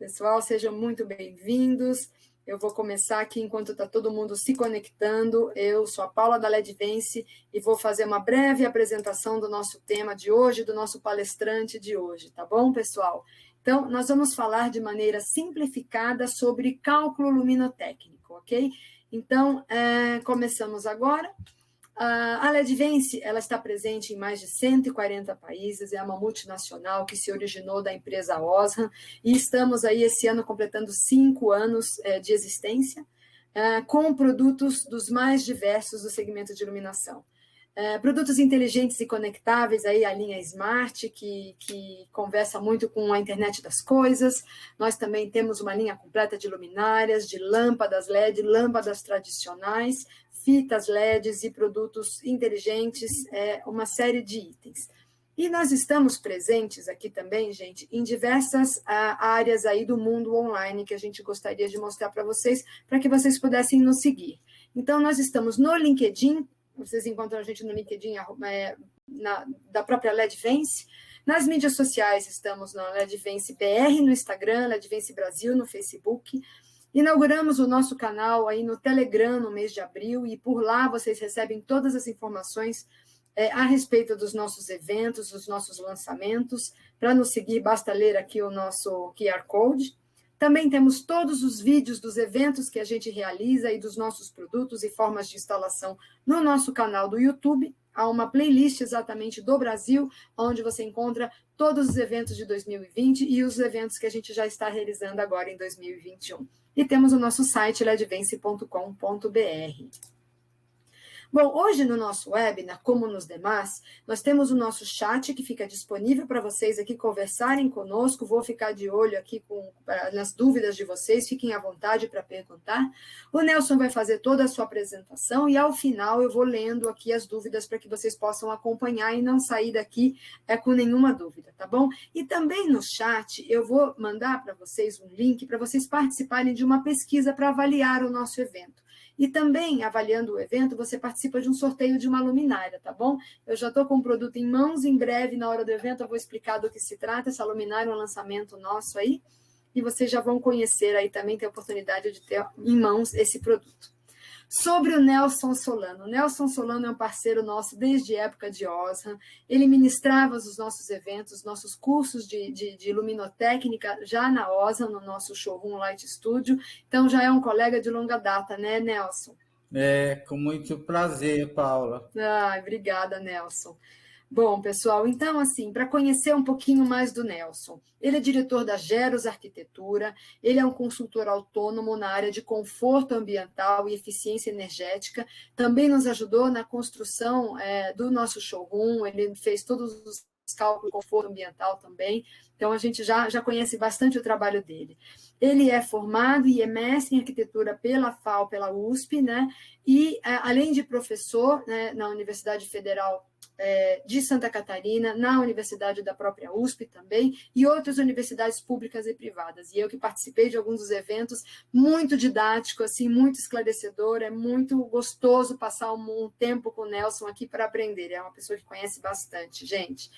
Pessoal, sejam muito bem-vindos. Eu vou começar aqui enquanto está todo mundo se conectando. Eu sou a Paula da Ledvance e vou fazer uma breve apresentação do nosso tema de hoje, do nosso palestrante de hoje, tá bom, pessoal? Então, nós vamos falar de maneira simplificada sobre cálculo luminotécnico, ok? Então, começamos agora. A Ledvance, ela está presente em mais de 140 países, é uma multinacional que se originou da empresa Osram, e estamos aí esse ano completando 5 anos de existência, com produtos dos mais diversos do segmento de iluminação. Produtos inteligentes e conectáveis, aí a linha Smart, que conversa muito com a internet das coisas. Nós também temos uma linha completa de luminárias, de lâmpadas LED, lâmpadas tradicionais, fitas LEDs e produtos inteligentes, uma série de itens. E nós estamos presentes aqui também, gente, em diversas áreas aí do mundo online que a gente gostaria de mostrar para vocês que vocês pudessem nos seguir. Então, nós estamos no LinkedIn, vocês encontram a gente no LinkedIn da própria Ledvance. Nas mídias sociais, estamos na Ledvance BR no Instagram, Ledvance Brasil no Facebook. Inauguramos o nosso canal aí no Telegram no mês de abril, e por lá vocês recebem todas as informações a respeito dos nossos eventos, dos nossos lançamentos. Para nos seguir, basta ler aqui o nosso QR Code. Também temos todos os vídeos dos eventos que a gente realiza e dos nossos produtos e formas de instalação no nosso canal do YouTube. Há uma playlist exatamente do Brasil, onde você encontra todos os eventos de 2020 e os eventos que a gente já está realizando agora em 2021. E temos o nosso site, ledvance.com.br. Bom, hoje no nosso webinar, como nos demais, nós temos o nosso chat que fica disponível para vocês aqui conversarem conosco. Vou ficar de olho aqui nas dúvidas de vocês, fiquem à vontade para perguntar. O Nelson vai fazer toda a sua apresentação e, ao final, eu vou lendo aqui as dúvidas para que vocês possam acompanhar e não sair daqui com nenhuma dúvida, tá bom? E também no chat, eu vou mandar para vocês um link para vocês participarem de uma pesquisa para avaliar o nosso evento. E também, avaliando o evento, você participa de um sorteio de uma luminária, tá bom? Eu já estou com o produto em mãos, em breve, na hora do evento, eu vou explicar do que se trata. Essa luminária é um lançamento nosso aí, e vocês já vão conhecer aí também, ter a oportunidade de ter em mãos esse produto. Sobre o Nelson Solano. O Nelson Solano é um parceiro nosso desde a época de Osram. Ele ministrava os nossos eventos, os nossos cursos de luminotécnica já na Osram, no nosso showroom Light Studio. Então, já é um colega de longa data, né, Nelson? Com muito prazer, Paula. Obrigada, Nelson. Bom, pessoal, então, assim, para conhecer um pouquinho mais do Nelson, ele é diretor da Geros Arquitetura, ele é um consultor autônomo na área de conforto ambiental e eficiência energética, também nos ajudou na construção do nosso showroom, ele fez todos os cálculos de conforto ambiental também, então a gente já conhece bastante o trabalho dele. Ele é formado e é mestre em arquitetura pela FAO, pela USP, né? E, além de professor, né, na Universidade Federal de Santa Catarina, na Universidade da própria USP também, e outras universidades públicas e privadas. E eu que participei de alguns dos eventos, muito didático, assim, muito esclarecedor, é muito gostoso passar um tempo com o Nelson aqui para aprender, é uma pessoa que conhece bastante, gente.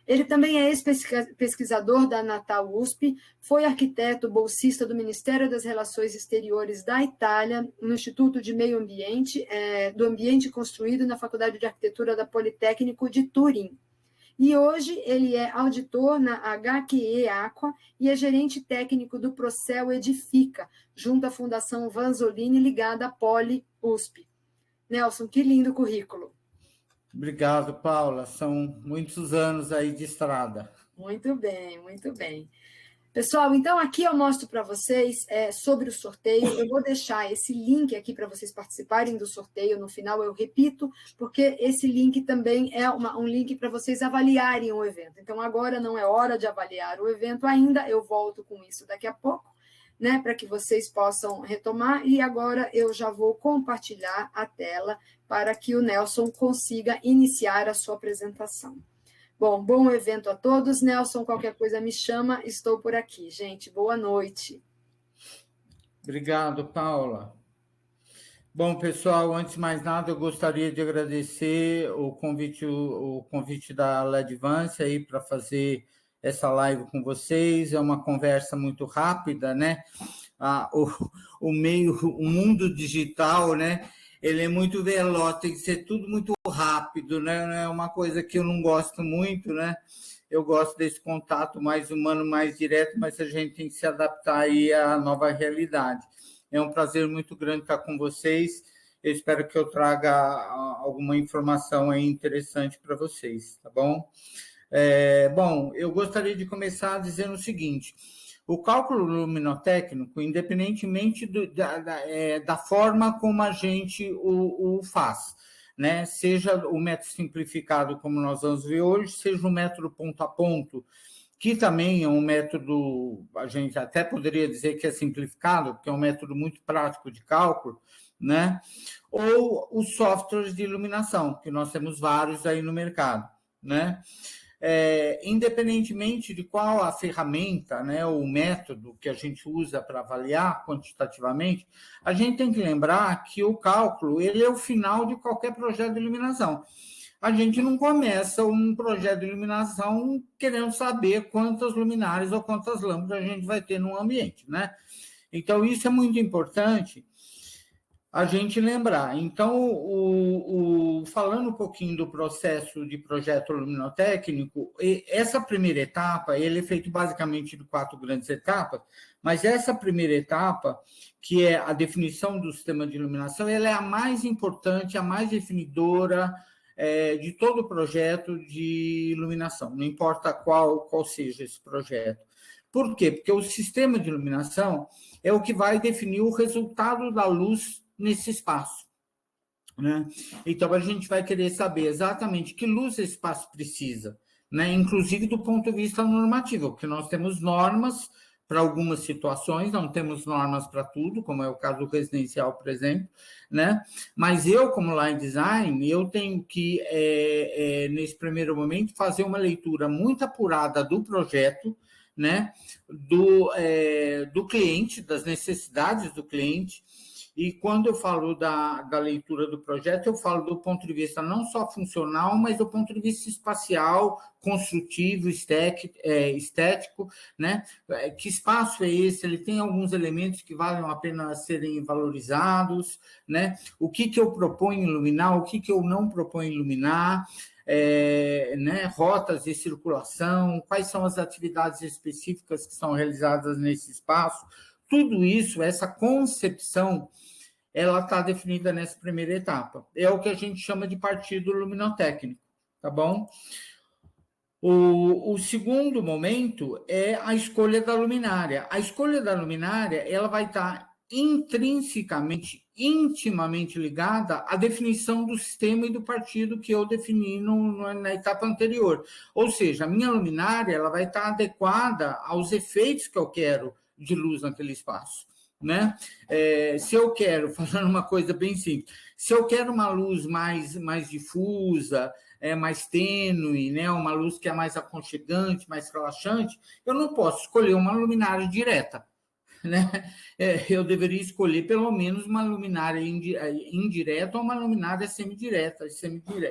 Ele também é ex-pesquisador da Natal USP, foi arquiteto bolsista do Ministério das Relações Exteriores da Itália, no Instituto de Meio Ambiente, do Ambiente Construído na Faculdade de Arquitetura da Politécnico de Turim. E hoje ele é auditor na HQE Aqua e é gerente técnico do Procel Edifica, junto à Fundação Vanzolini, ligada à Poli USP. Nelson, que lindo currículo. Obrigado, Paula. São muitos anos aí de estrada. Muito bem, muito bem. Pessoal, então aqui eu mostro para vocês sobre o sorteio. Eu vou deixar esse link aqui para vocês participarem do sorteio. No final eu repito, porque esse link também é um link para vocês avaliarem o evento. Então agora não é hora de avaliar o evento ainda, eu volto com isso daqui a pouco, né, para que vocês possam retomar. E agora eu já vou compartilhar a tela para que o Nelson consiga iniciar a sua apresentação. Bom evento a todos. Nelson, qualquer coisa me chama, estou por aqui. Gente, boa noite. Obrigado, Paula. Bom, pessoal, antes de mais nada, eu gostaria de agradecer o convite da Ledvance aí para fazer essa live com vocês. É uma conversa muito rápida, né? O mundo digital, né? Ele é muito veloz, tem que ser tudo muito rápido, né? É uma coisa que eu não gosto muito, né? Eu gosto desse contato mais humano, mais direto, mas a gente tem que se adaptar aí à nova realidade. É um prazer muito grande estar com vocês. Eu espero que eu traga alguma informação aí interessante para vocês, tá bom? Bom, eu gostaria de começar dizendo o seguinte: o cálculo luminotécnico, independentemente da forma como a gente o faz, né? Seja o método simplificado, como nós vamos ver hoje, seja o método ponto a ponto, que também é um método, a gente até poderia dizer que é simplificado, porque é um método muito prático de cálculo, né? Ou os softwares de iluminação, que nós temos vários aí no mercado, né? Independentemente de qual a ferramenta, né, o método que a gente usa para avaliar quantitativamente, a gente tem que lembrar que o cálculo ele é o final de qualquer projeto de iluminação. A gente não começa um projeto de iluminação querendo saber quantas luminárias ou quantas lâmpadas a gente vai ter no ambiente, né? Então, isso é muito importante a gente lembrar. Então, falando um pouquinho do processo de projeto luminotécnico, essa primeira etapa, ele é feito basicamente de 4 grandes etapas, mas essa primeira etapa, que é a definição do sistema de iluminação, ela é a mais importante, a mais definidora de todo o projeto de iluminação, não importa qual seja esse projeto. Por quê? Porque o sistema de iluminação é o que vai definir o resultado da luz nesse espaço, né? Então, a gente vai querer saber exatamente que luz esse espaço precisa, né? Inclusive do ponto de vista normativo, porque nós temos normas para algumas situações, não temos normas para tudo, como é o caso do residencial, por exemplo, né? Mas eu, como line design, eu tenho que, nesse primeiro momento, fazer uma leitura muito apurada do projeto, né? Do cliente, das necessidades do cliente. E quando eu falo da leitura do projeto, eu falo do ponto de vista não só funcional, mas do ponto de vista espacial, construtivo, estético, né? Que espaço é esse? Ele tem alguns elementos que valem a pena serem valorizados, né? O que eu proponho iluminar, o que eu não proponho iluminar, né? Rotas de circulação, quais são as atividades específicas que são realizadas nesse espaço. Tudo isso, essa concepção, ela está definida nessa primeira etapa. É o que a gente chama de partido luminotécnico, tá bom? O segundo momento é a escolha da luminária. A escolha da luminária, ela vai estar intrinsecamente, intimamente ligada à definição do sistema e do partido que eu defini na etapa anterior. Ou seja, a minha luminária, ela vai estar adequada aos efeitos que eu quero de luz naquele espaço, né? Se eu quero, falando uma coisa bem simples, se eu quero uma luz mais difusa, mais tênue, né? Uma luz que é mais aconchegante, mais relaxante, eu não posso escolher uma luminária direta, né? Eu deveria escolher pelo menos uma luminária indireta ou uma luminária semidireta,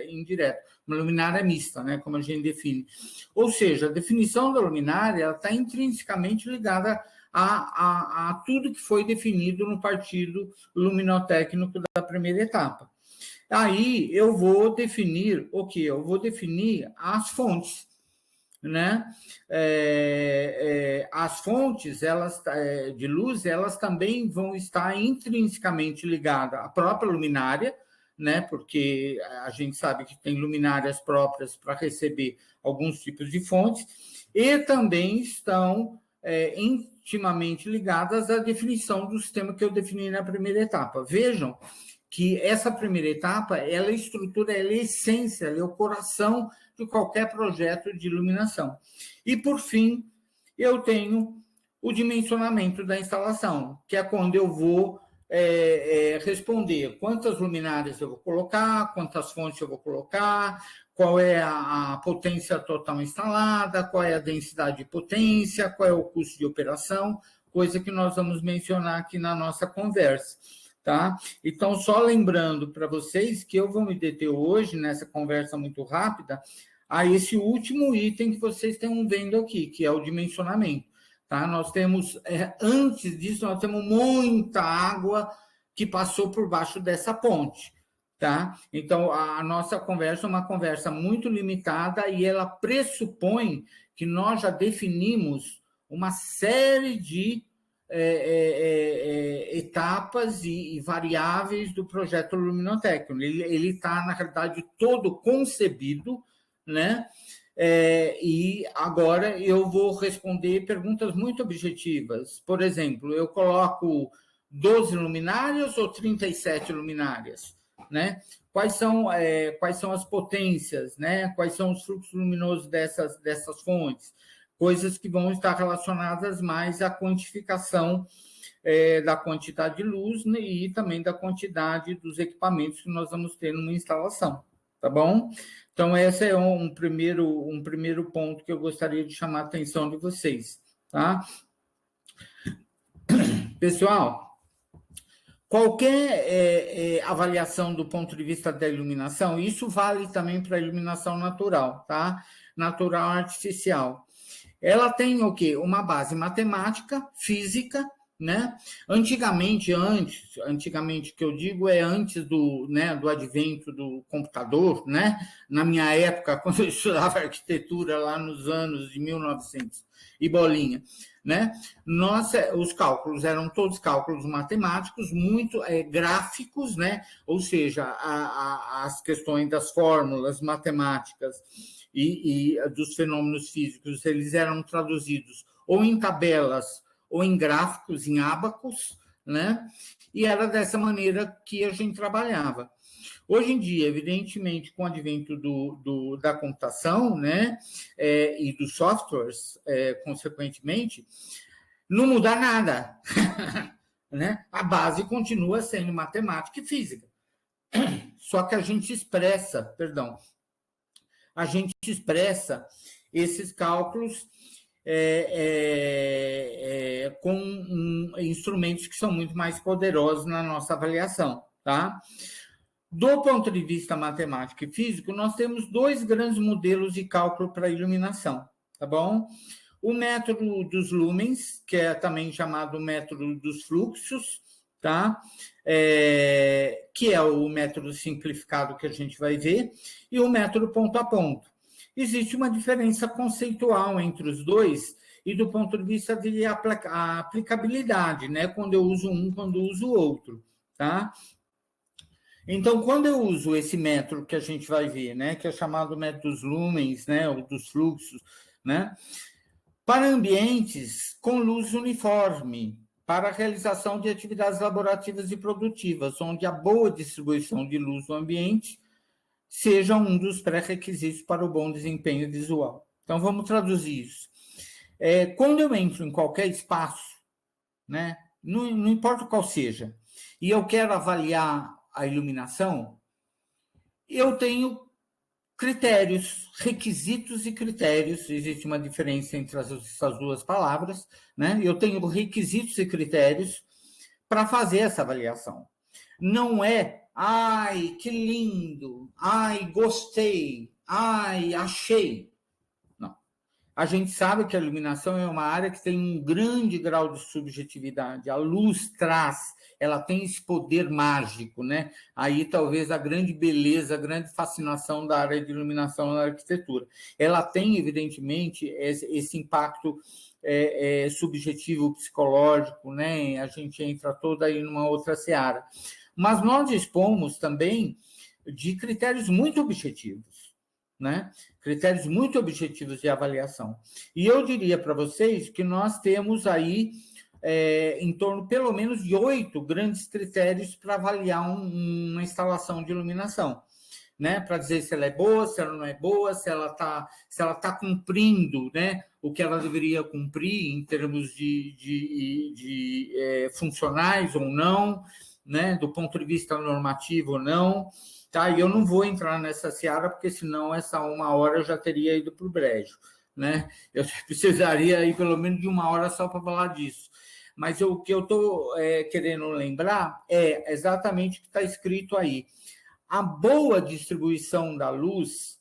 indireta, uma luminária mista, né? Como a gente define. Ou seja, a definição da luminária está intrinsecamente ligada a tudo que foi definido no partido luminotécnico da primeira etapa. Aí eu vou definir o quê? Eu vou definir as fontes, né? As fontes de luz, elas também vão estar intrinsecamente ligadas à própria luminária, né? Porque a gente sabe que tem luminárias próprias para receber alguns tipos de fontes, e também estão intimamente ligadas à definição do sistema que eu defini na primeira etapa. Vejam que essa primeira etapa, ela é estrutura, ela é essência, ela é o coração de qualquer projeto de iluminação. E, por fim, eu tenho o dimensionamento da instalação, que é quando eu vou responder quantas luminárias eu vou colocar, quantas fontes eu vou colocar, qual é a potência total instalada, qual é a densidade de potência, qual é o custo de operação, coisa que nós vamos mencionar aqui na nossa conversa. Tá? Então, só lembrando para vocês que eu vou me deter hoje, nessa conversa muito rápida, a esse último item que vocês estão vendo aqui, que é o dimensionamento. Tá? Nós temos, antes disso, nós temos muita água que passou por baixo dessa ponte. Tá? Então, a nossa conversa é uma conversa muito limitada e ela pressupõe que nós já definimos uma série de etapas e variáveis do projeto luminotécnico. Ele está, na realidade, todo concebido, né? E agora eu vou responder perguntas muito objetivas. Por exemplo, eu coloco 12 luminárias ou 37 luminárias? Né? Quais são as potências, né? Quais são os fluxos luminosos dessas fontes? Coisas que vão estar relacionadas mais à quantificação da quantidade de luz, né? E também da quantidade dos equipamentos que nós vamos ter numa instalação, tá bom? Então, esse é um primeiro ponto que eu gostaria de chamar a atenção de vocês, tá? Pessoal, qualquer avaliação do ponto de vista da iluminação, isso vale também para a iluminação natural, tá? Natural artificial. Ela tem o quê? Uma base matemática, física, né? Antigamente, que eu digo antes do advento do computador, né? Na minha época, quando eu estudava arquitetura lá nos anos de 1900 e bolinha, né? Os cálculos eram todos cálculos matemáticos, muito gráficos, né? Ou seja, as questões das fórmulas matemáticas e dos fenômenos físicos, eles eram traduzidos ou em tabelas ou em gráficos, em ábacos, né? E era dessa maneira que a gente trabalhava. Hoje em dia, evidentemente, com o advento da computação, né, e dos softwares, consequentemente, não muda nada. Né? A base continua sendo matemática e física. Só que a gente expressa esses cálculos com instrumentos que são muito mais poderosos na nossa avaliação, tá? Do ponto de vista matemático e físico, nós temos dois grandes modelos de cálculo para iluminação, tá bom? O método dos lumens, que é também chamado método dos fluxos, tá? Que é o método simplificado que a gente vai ver, e o método ponto a ponto. Existe uma diferença conceitual entre os dois e do ponto de vista de aplicabilidade, né? Quando eu uso um, quando eu uso o outro, tá? Então, quando eu uso esse método que a gente vai ver, né? Que é chamado método dos lumens, né? Ou dos fluxos, né? Para ambientes com luz uniforme, para a realização de atividades laborativas e produtivas, onde a boa distribuição de luz no ambiente seja um dos pré-requisitos para o bom desempenho visual. Então, vamos traduzir isso. Quando eu entro em qualquer espaço, né, não importa qual seja, e eu quero avaliar a iluminação, eu tenho critérios, requisitos e critérios, existe uma diferença entre essas duas palavras, né? Eu tenho requisitos e critérios para fazer essa avaliação. Não é, ai, que lindo, ai, gostei, ai, achei. Não. A gente sabe que a iluminação é uma área que tem um grande grau de subjetividade. A luz ela tem esse poder mágico, né? Aí talvez a grande beleza, a grande fascinação da área de iluminação na arquitetura. Ela tem, evidentemente, esse impacto subjetivo, psicológico, né? A gente entra toda aí numa outra seara. Mas nós dispomos também de critérios muito objetivos, né? Critérios muito objetivos de avaliação. E eu diria para vocês que nós temos aí em torno, pelo menos, de 8 grandes critérios para avaliar uma instalação de iluminação, né? Para dizer se ela é boa, se ela não é boa, se ela tá cumprindo, né, o que ela deveria cumprir em termos de funcionais ou não, né, do ponto de vista normativo ou não. Tá? E eu não vou entrar nessa seara, porque senão essa 1 hora eu já teria ido para o brejo, né? Eu precisaria aí pelo menos de 1 hora só para falar disso. Mas o que eu estou querendo lembrar é exatamente o que está escrito aí. A boa distribuição da luz,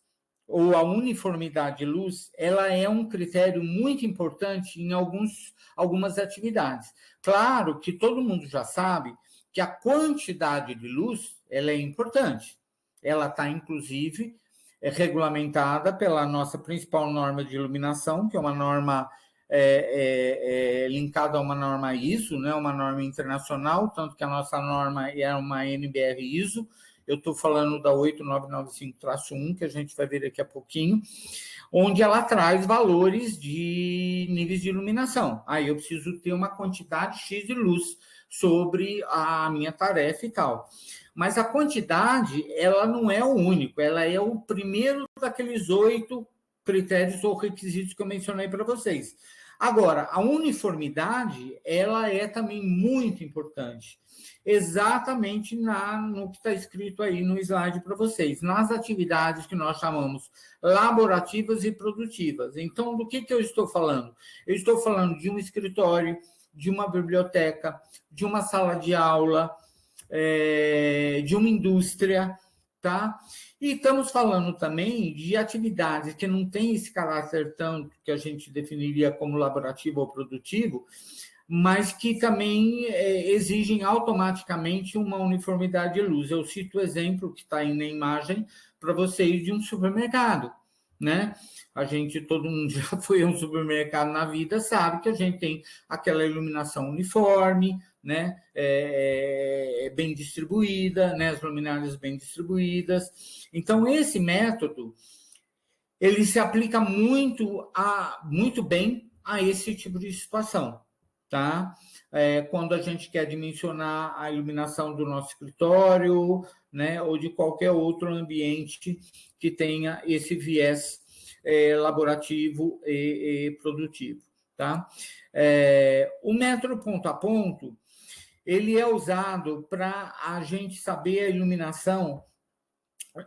ou a uniformidade de luz, ela é um critério muito importante em algumas atividades. Claro que todo mundo já sabe que a quantidade de luz ela é importante. Ela está, inclusive, regulamentada pela nossa principal norma de iluminação, que é uma norma linkada a uma norma ISO, né, uma norma internacional, tanto que a nossa norma é uma NBR ISO. Eu estou falando da 8995-1, que a gente vai ver daqui a pouquinho, onde ela traz valores de níveis de iluminação. Aí eu preciso ter uma quantidade X de luz sobre a minha tarefa e tal. Mas a quantidade, ela não é o único, ela é o primeiro daqueles 8 critérios ou requisitos que eu mencionei para vocês. Agora, a uniformidade, ela é também muito importante, exatamente no que está escrito aí no slide para vocês, nas atividades que nós chamamos laborativas e produtivas. Então, do que eu estou falando? Eu estou falando de um escritório, de uma biblioteca, de uma sala de aula, de uma indústria, tá? E estamos falando também de atividades que não têm esse caráter tanto que a gente definiria como laborativo ou produtivo, mas que também exigem automaticamente uma uniformidade de luz. Eu cito o exemplo que está aí na imagem para vocês de um supermercado, né? Todo mundo já foi a um supermercado na vida, sabe que a gente tem aquela iluminação uniforme, né? Bem distribuída, né? As luminárias bem distribuídas. Então, esse método, ele se aplica muito bem a esse tipo de situação, tá? Quando a gente quer dimensionar a iluminação do nosso escritório, né? Ou de qualquer outro ambiente que tenha esse viés laborativo e produtivo, tá? O método ponto a ponto, ele é usado para a gente saber a iluminação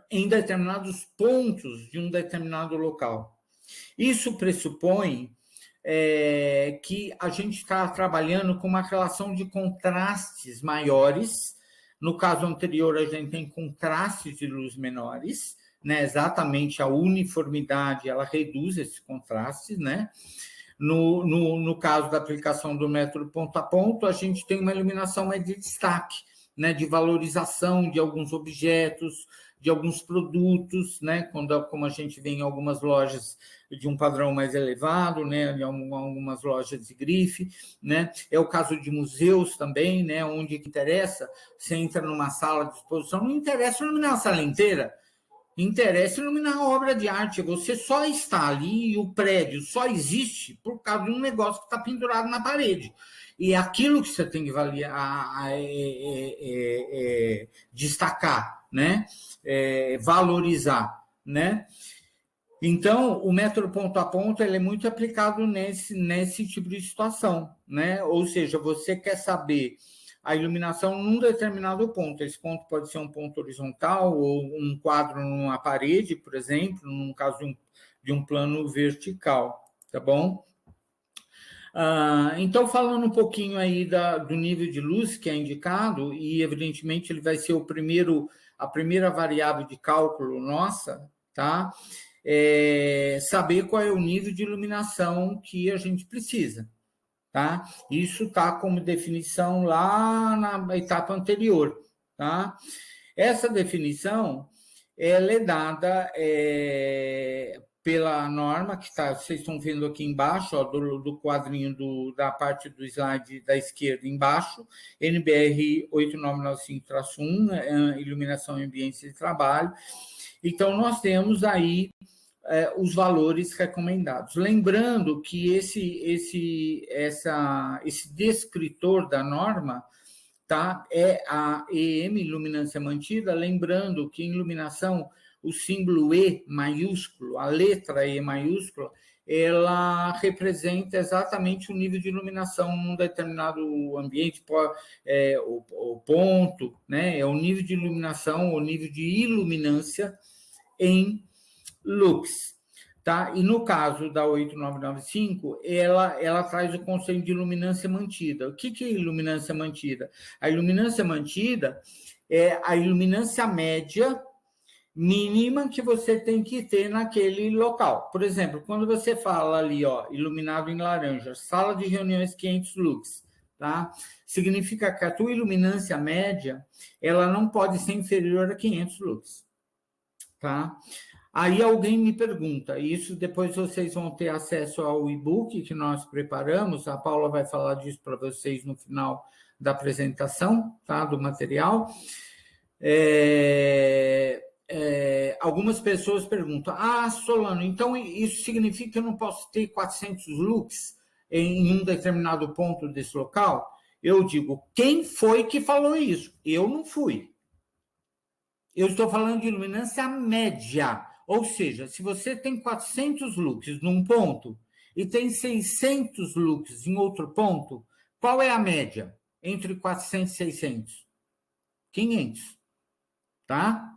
em determinados pontos de um determinado local. Isso pressupõe que a gente está trabalhando com uma relação de contrastes maiores. No caso anterior, a gente tem contrastes de luz menores, né? Exatamente a uniformidade, ela reduz esses contrastes, né? No caso da aplicação do método ponto a ponto, a gente tem uma iluminação mais de destaque, né? De valorização de alguns objetos, de alguns produtos, né? Como a gente vê em algumas lojas de um padrão mais elevado, né? Em algumas lojas de grife, né? É o caso de museus também, né? Onde interessa, você entra numa sala de exposição, não interessa iluminar a sala inteira, interessa iluminar a obra de arte. Você só está ali e o prédio só existe por causa de um negócio que está pendurado na parede. E é aquilo que você tem que destacar, né? Valorizar, né? Então, o método ponto a ponto ele é muito aplicado nesse tipo de situação, né? Ou seja, você quer saber a iluminação num determinado ponto. Esse ponto pode ser um ponto horizontal ou um quadro numa parede, por exemplo, no caso de um plano vertical, tá bom? Então, falando um pouquinho aí do nível de luz que é indicado, e evidentemente ele vai ser a primeira variável de cálculo nossa, tá? Saber qual é o nível de iluminação que a gente precisa, tá? Isso está como definição lá na etapa anterior, tá? Essa definição ela é dada pela norma que vocês estão vendo aqui embaixo, ó, do quadrinho da parte do slide da esquerda embaixo, NBR 8995-1, iluminação em ambientes de trabalho. Então, nós temos aí os valores recomendados. Lembrando que esse descritor da norma, tá? É a EM, iluminância mantida. Lembrando que em iluminação, o símbolo E maiúsculo, a letra E maiúscula, ela representa exatamente o nível de iluminação num determinado ambiente, o ponto, né? É o nível de iluminação, o nível de iluminância em lux, tá? E no caso da 8995, ela traz o conceito de iluminância mantida. O que é iluminância mantida? A iluminância mantida é a iluminância média mínima que você tem que ter naquele local. Por exemplo, quando você fala ali, ó, iluminado em laranja, sala de reuniões 500 lux, tá? Significa que a tua iluminância média, ela não pode ser inferior a 500 lux, tá? Aí alguém me pergunta, isso depois vocês vão ter acesso ao e-book que nós preparamos, a Paula vai falar disso para vocês no final da apresentação, tá? Do material. Algumas pessoas perguntam, Solano, então isso significa que eu não posso ter 400 lux em um determinado ponto desse local? Eu digo, quem foi que falou isso? Eu não fui. Eu estou falando de iluminância média, ou seja, se você tem 400 lux num ponto e tem 600 lux em outro ponto, qual é a média entre 400 e 600? 500. Tá?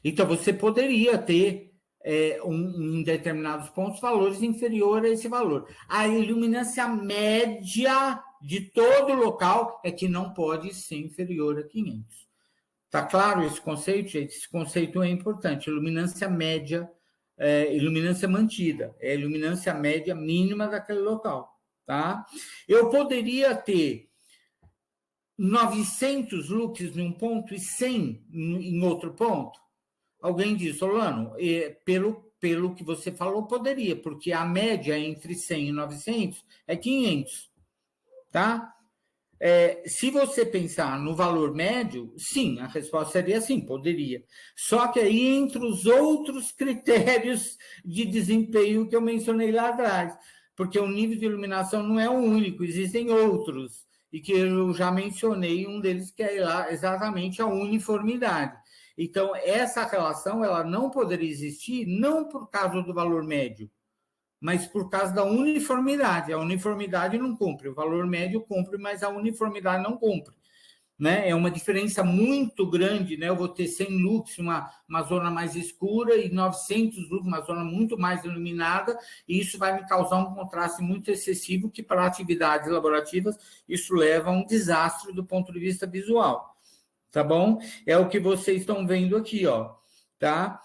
Então, você poderia ter em determinados pontos valores inferiores a esse valor. A iluminância média de todo local é que não pode ser inferior a 500. Tá claro esse conceito, gente? Esse conceito é importante. Iluminância média, iluminância mantida, é a iluminância média mínima daquele local. Tá? Eu poderia ter 900 lux em um ponto e 100 em outro ponto? Alguém diz, Solano, pelo que você falou, poderia, porque a média entre 100 e 900 é 500, tá? Se você pensar no valor médio, sim, a resposta seria sim, poderia. Só que aí entre os outros critérios de desempenho que eu mencionei lá atrás, porque o nível de iluminação não é o único, existem outros, e que eu já mencionei, um deles que é lá exatamente a uniformidade. Então, essa relação ela não poderia existir, não por causa do valor médio, mas por causa da uniformidade. A uniformidade não cumpre, o valor médio cumpre, mas a uniformidade não cumpre. Né? É uma diferença muito grande, né? Eu vou ter 100 lux, uma zona mais escura, e 900 lux, uma zona muito mais iluminada, e isso vai me causar um contraste muito excessivo, que para atividades laborativas isso leva a um desastre do ponto de vista visual, tá bom? É o que vocês estão vendo aqui, ó, tá?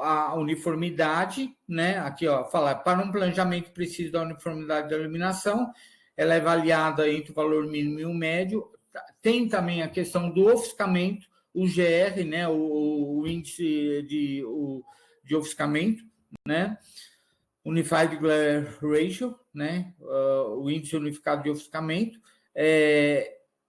A uniformidade, né? Aqui, ó, fala, para um planejamento preciso da uniformidade da iluminação, ela é avaliada entre o valor mínimo e o médio. Tem também a questão do ofuscamento, o GR, né, o índice de ofuscamento, né, Unified Glare Ratio, né, o índice unificado de ofuscamento,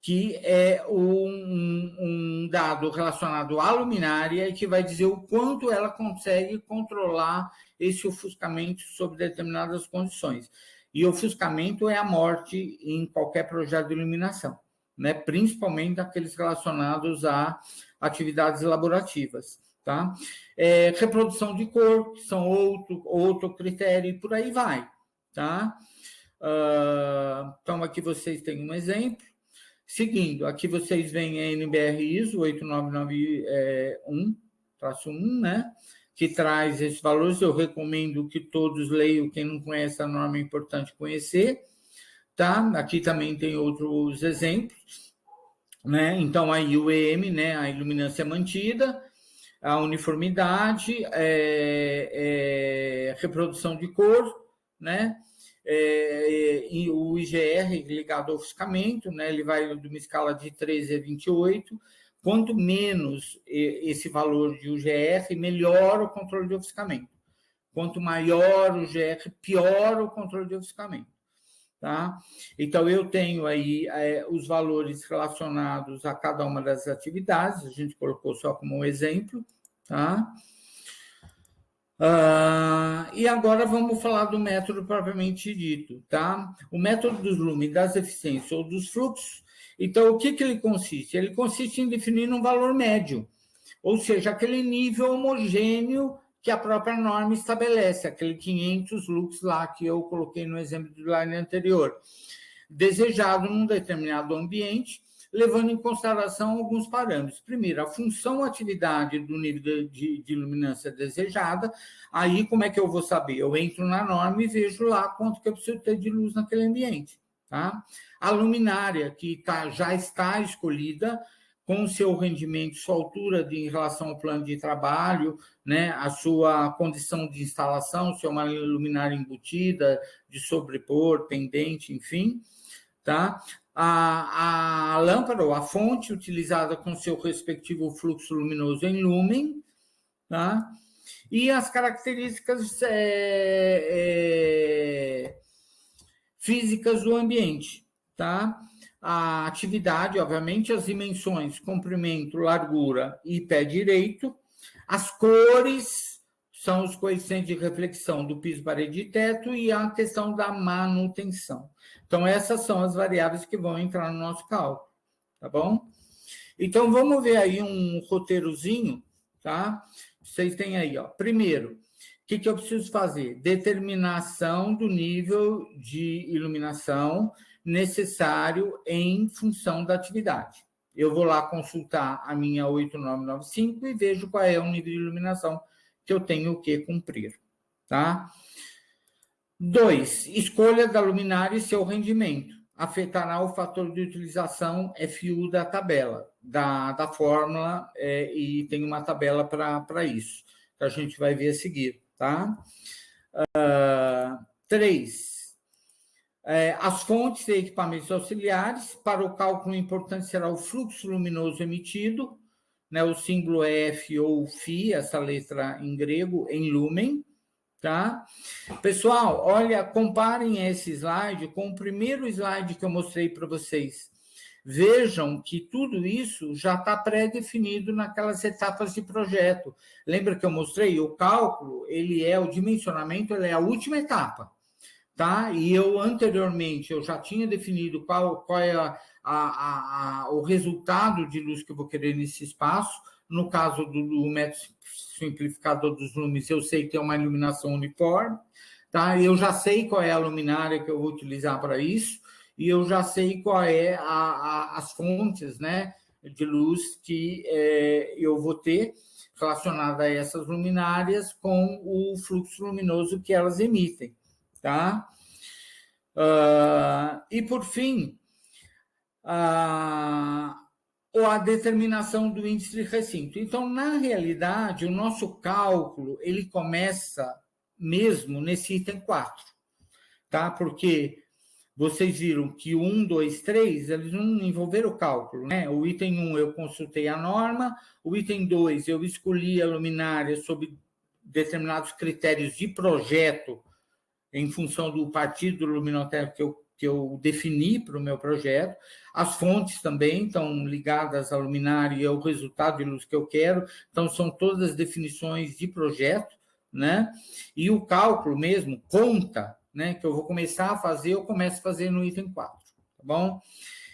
que é um dado relacionado à luminária e que vai dizer o quanto ela consegue controlar esse ofuscamento sob determinadas condições. E ofuscamento é a morte em qualquer projeto de iluminação, né? Principalmente aqueles relacionados a atividades laborativas, tá? Reprodução de cor, que são outro critério, e por aí vai, tá? Então, aqui vocês têm um exemplo. Seguindo, aqui vocês veem a NBR ISO 8991-1, né? Que traz esses valores. Eu recomendo que todos leiam, quem não conhece a norma é importante conhecer. Tá? Aqui também tem outros exemplos, né? Então, aí o EM, né? A iluminância mantida, a uniformidade, reprodução de cor, né? E o IGR ligado ao ofuscamento, né? Ele vai de uma escala de 13 a 28. Quanto menos esse valor de UGR, melhor o controle de ofuscamento. Quanto maior o GR, pior o controle de ofuscamento. Tá? Então, eu tenho aí os valores relacionados a cada uma das atividades, a gente colocou só como um exemplo. Tá? E agora vamos falar do método propriamente dito. Tá? O método dos lumes, das eficiências ou dos fluxos. Então, o que ele consiste? Ele consiste em definir um valor médio, ou seja, aquele nível homogêneo que a própria norma estabelece, aquele 500 lux lá que eu coloquei no exemplo do slide anterior, desejado num determinado ambiente, levando em consideração alguns parâmetros. Primeiro, a função atividade do nível de iluminância desejada. Aí, como é que eu vou saber? Eu entro na norma e vejo lá quanto que eu preciso ter de luz naquele ambiente. Tá? A luminária, que já está escolhida, com o seu rendimento, sua altura em relação ao plano de trabalho, né, a sua condição de instalação, se é uma luminária embutida, de sobrepor, pendente, enfim, tá? A lâmpada ou a fonte utilizada com seu respectivo fluxo luminoso em lúmen, tá? E as características físicas do ambiente, tá? A atividade, obviamente, as dimensões, comprimento, largura e pé direito, as cores são os coeficientes de reflexão do piso, parede e teto e a questão da manutenção. Então, essas são as variáveis que vão entrar no nosso cálculo, tá bom? Então, vamos ver aí um roteirozinho, tá? Vocês têm aí, ó. Primeiro, o que eu preciso fazer? Determinação do nível de iluminação necessário em função da atividade. Eu vou lá consultar a minha 8995 e vejo qual é o nível de iluminação que eu tenho que cumprir, tá? 2, escolha da luminária e seu rendimento. Afetará o fator de utilização FU da tabela, da fórmula, e tem uma tabela para isso, que a gente vai ver a seguir, tá? 3, as fontes e equipamentos auxiliares. Para o cálculo, importante será o fluxo luminoso emitido, né, o símbolo F ou Φ, essa letra em grego, em lumen, tá? Pessoal, olha, comparem esse slide com o primeiro slide que eu mostrei para vocês. Vejam que tudo isso já está pré-definido naquelas etapas de projeto. Lembra que eu mostrei? O cálculo, o dimensionamento, ele é a última etapa, tá? E eu, anteriormente, eu já tinha definido qual é o resultado de luz que eu vou querer nesse espaço. No caso do método simplificador dos lumes, eu sei que é uma iluminação uniforme, tá? Eu já sei qual é a luminária que eu vou utilizar para isso, e eu já sei qual é as fontes, né, de luz que eu vou ter relacionada a essas luminárias com o fluxo luminoso que elas emitem, tá? E, por fim, a determinação do índice de recinto. Então, na realidade, o nosso cálculo, ele começa mesmo nesse item 4, tá? Porque vocês viram que o 1, 2, 3, eles não envolveram o cálculo, né? O item 1 eu consultei a norma, o item 2 eu escolhi a luminária sob determinados critérios de projeto em função do partido luminotécnico que eu defini para o meu projeto. As fontes também estão ligadas à luminária e ao resultado de luz que eu quero. Então, são todas definições de projeto, né? E o cálculo mesmo, conta, né, que eu vou começar a fazer, eu começo a fazer no item 4, tá bom?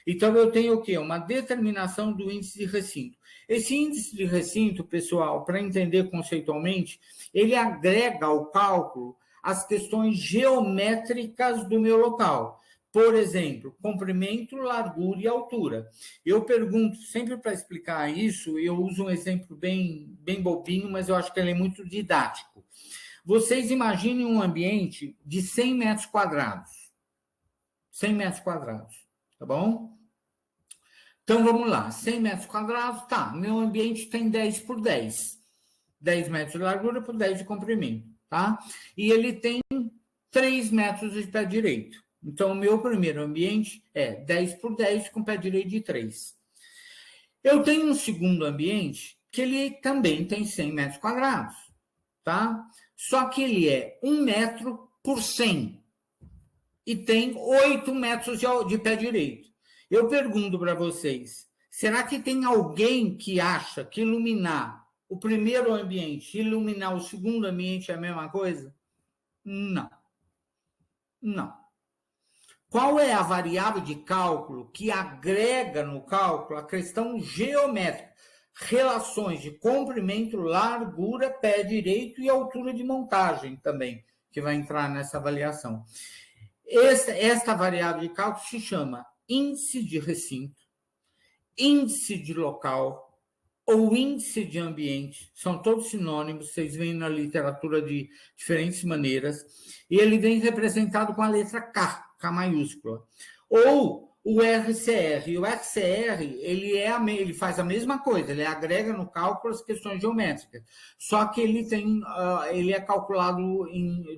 Então, eu tenho o quê? Uma determinação do índice de recinto. Esse índice de recinto, pessoal, para entender conceitualmente, ele agrega ao cálculo as questões geométricas do meu local. Por exemplo, comprimento, largura e altura. Eu pergunto, sempre para explicar isso, eu uso um exemplo bem bobinho, mas eu acho que ele é muito didático. Vocês imaginem um ambiente de 100 metros quadrados. 100 metros quadrados, tá bom? Então, vamos lá. 100 metros quadrados, tá. Meu ambiente tem 10 por 10. 10 metros de largura por 10 de comprimento, tá? E ele tem 3 metros de pé direito. Então, o meu primeiro ambiente é 10 por 10 com pé direito de 3. Eu tenho um segundo ambiente que ele também tem 100 metros quadrados, tá? Só que ele é 1 metro por 100 e tem 8 metros de pé direito. Eu pergunto para vocês, será que tem alguém que acha que iluminar o primeiro ambiente e iluminar o segundo ambiente é a mesma coisa? Não. Não. Qual é a variável de cálculo que agrega no cálculo a questão geométrica? Relações de comprimento, largura, pé direito e altura de montagem também, que vai entrar nessa avaliação. Esta variável de cálculo se chama índice de recinto, índice de local ou índice de ambiente. São todos sinônimos, vocês veem na literatura de diferentes maneiras, e ele vem representado com a letra K, K maiúscula. Ou o RCR. E o RCR, ele faz a mesma coisa, ele agrega no cálculo as questões geométricas, só que ele é calculado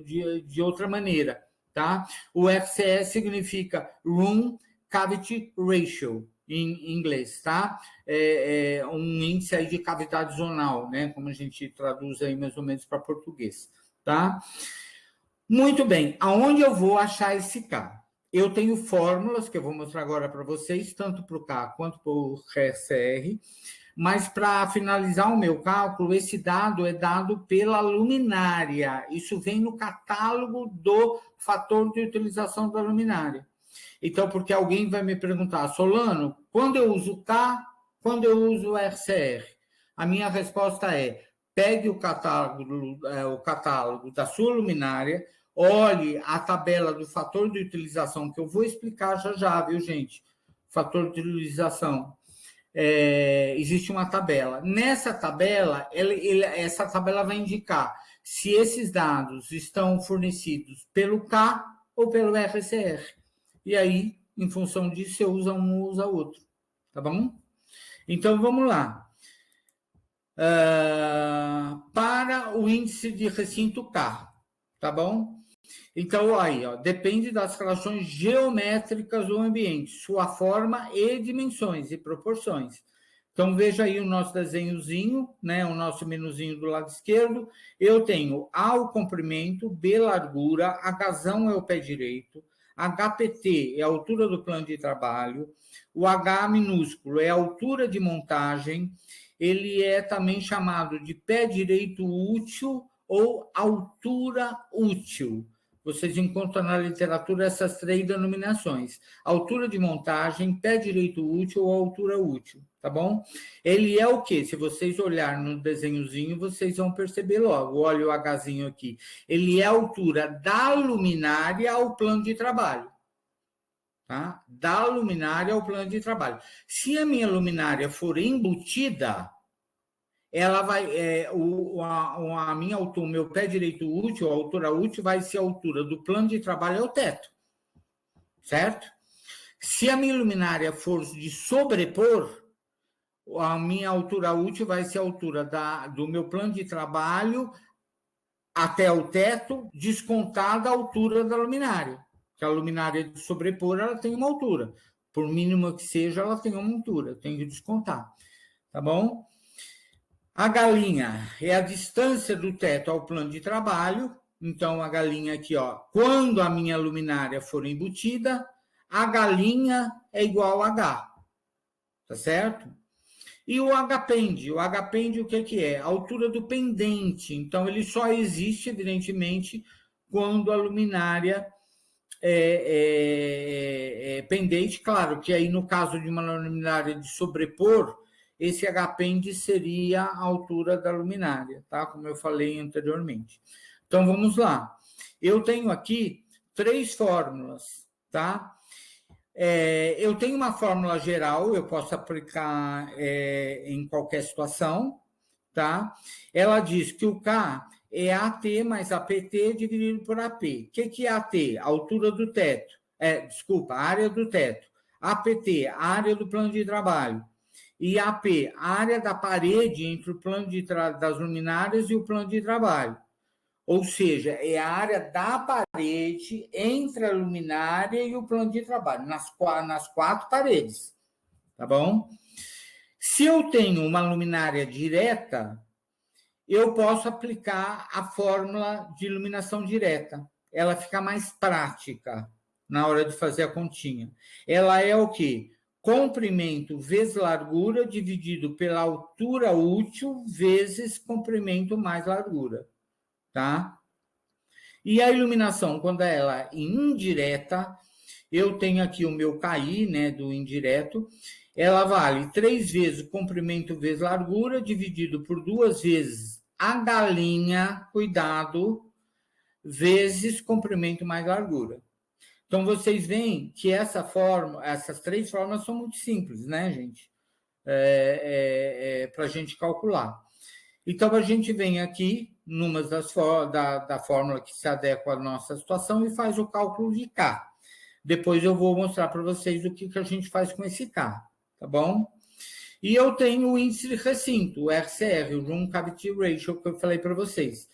de outra maneira, tá? O RCR significa Room Cavity Ratio, em inglês, tá? É um índice aí de cavidade zonal, né? Como a gente traduz aí mais ou menos para português, tá? Muito bem, aonde eu vou achar esse K? Eu tenho fórmulas que eu vou mostrar agora para vocês, tanto para o K quanto para o RCR, mas para finalizar o meu cálculo, esse dado é dado pela luminária. Isso vem no catálogo do fator de utilização da luminária. Então, porque alguém vai me perguntar, Solano, quando eu uso K, quando eu uso RCR? A minha resposta é, pegue o catálogo da sua luminária, olhe a tabela do fator de utilização, que eu vou explicar já, viu, gente? Fator de utilização. Existe uma tabela. Nessa tabela, essa tabela vai indicar se esses dados estão fornecidos pelo K ou pelo RCR. E aí, em função disso, você usa um ou usa outro. Tá bom? Então, vamos lá. Para o índice de recinto K, tá bom? Então, aí, ó, depende das relações geométricas do ambiente, sua forma e dimensões e proporções. Então, veja aí o nosso desenhozinho, né, o nosso menuzinho do lado esquerdo. Eu tenho A o comprimento, B largura, Hzão é o pé direito, HPT é a altura do plano de trabalho, o H minúsculo é a altura de montagem, ele é também chamado de pé direito útil ou altura útil. Vocês encontram na literatura essas três denominações: altura de montagem, pé direito útil ou altura útil, tá bom? Ele é o quê? Se vocês olharem no desenhozinho, vocês vão perceber logo. Olha o Hzinho aqui. Ele é a altura da luminária ao plano de trabalho. Tá? Da luminária ao plano de trabalho. Se a minha luminária for embutida, ela vai, a minha altura, o meu pé direito útil, a altura útil, vai ser a altura do plano de trabalho ao teto, certo? Se a minha luminária for de sobrepor, a minha altura útil vai ser a altura do meu plano de trabalho até o teto, descontada a altura da luminária. Que a luminária de sobrepor, ela tem uma altura. Por mínima que seja, ela tem uma altura. Eu tenho que descontar. Tá bom? A galinha é a distância do teto ao plano de trabalho. Então, a galinha aqui, ó, quando a minha luminária for embutida, a galinha é igual a H. Tá certo? E o H-pend. O H-pend, o que é? A altura do pendente. Então, ele só existe, evidentemente, quando a luminária pendente. Claro que aí, no caso de uma luminária de sobrepor, esse H-pend seria a altura da luminária, tá? Como eu falei anteriormente. Então, vamos lá. Eu tenho aqui 3 fórmulas, tá? Eu tenho uma fórmula geral, eu posso aplicar em qualquer situação, tá? Ela diz que o K é AT mais APT dividido por AP. O que é AT? A altura do teto. A área do teto. APT, a área do plano de trabalho. E AP, a área da parede entre o plano das luminárias e o plano de trabalho. Ou seja, é a área da parede entre a luminária e o plano de trabalho, nas 4 paredes. Tá bom? Se eu tenho uma luminária direta, eu posso aplicar a fórmula de iluminação direta. Ela fica mais prática na hora de fazer a continha. Ela é o quê? Comprimento vezes largura dividido pela altura útil vezes comprimento mais largura, tá? E a iluminação, quando ela é indireta, eu tenho aqui o meu KI, né, do indireto, ela vale 3 vezes o comprimento vezes largura dividido por 2 vezes a galinha, cuidado, vezes comprimento mais largura. Então, vocês veem que essas 3 fórmulas são muito simples, né, gente? Para a gente calcular. Então, a gente vem aqui, da fórmula que se adequa à nossa situação, e faz o cálculo de K. Depois eu vou mostrar para vocês o que a gente faz com esse K, tá bom? E eu tenho o índice de recinto, o RCR, o Room Cavity Ratio, que eu falei para vocês.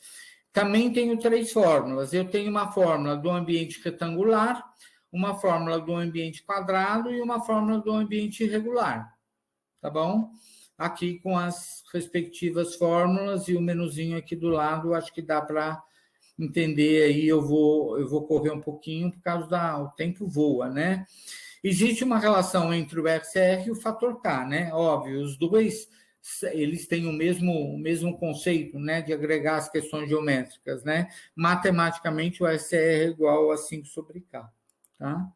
Também tenho 3 fórmulas. Eu tenho uma fórmula do ambiente retangular, uma fórmula do ambiente quadrado e uma fórmula do ambiente irregular, tá bom? Aqui com as respectivas fórmulas e o menuzinho aqui do lado, acho que dá para entender aí. Eu vou correr um pouquinho por causa o tempo voa, né? Existe uma relação entre o RCR e o fator K, né? Óbvio, os dois eles têm o mesmo conceito, né, de agregar as questões geométricas, né? Matematicamente, o RCR é igual a 5 sobre K, tá?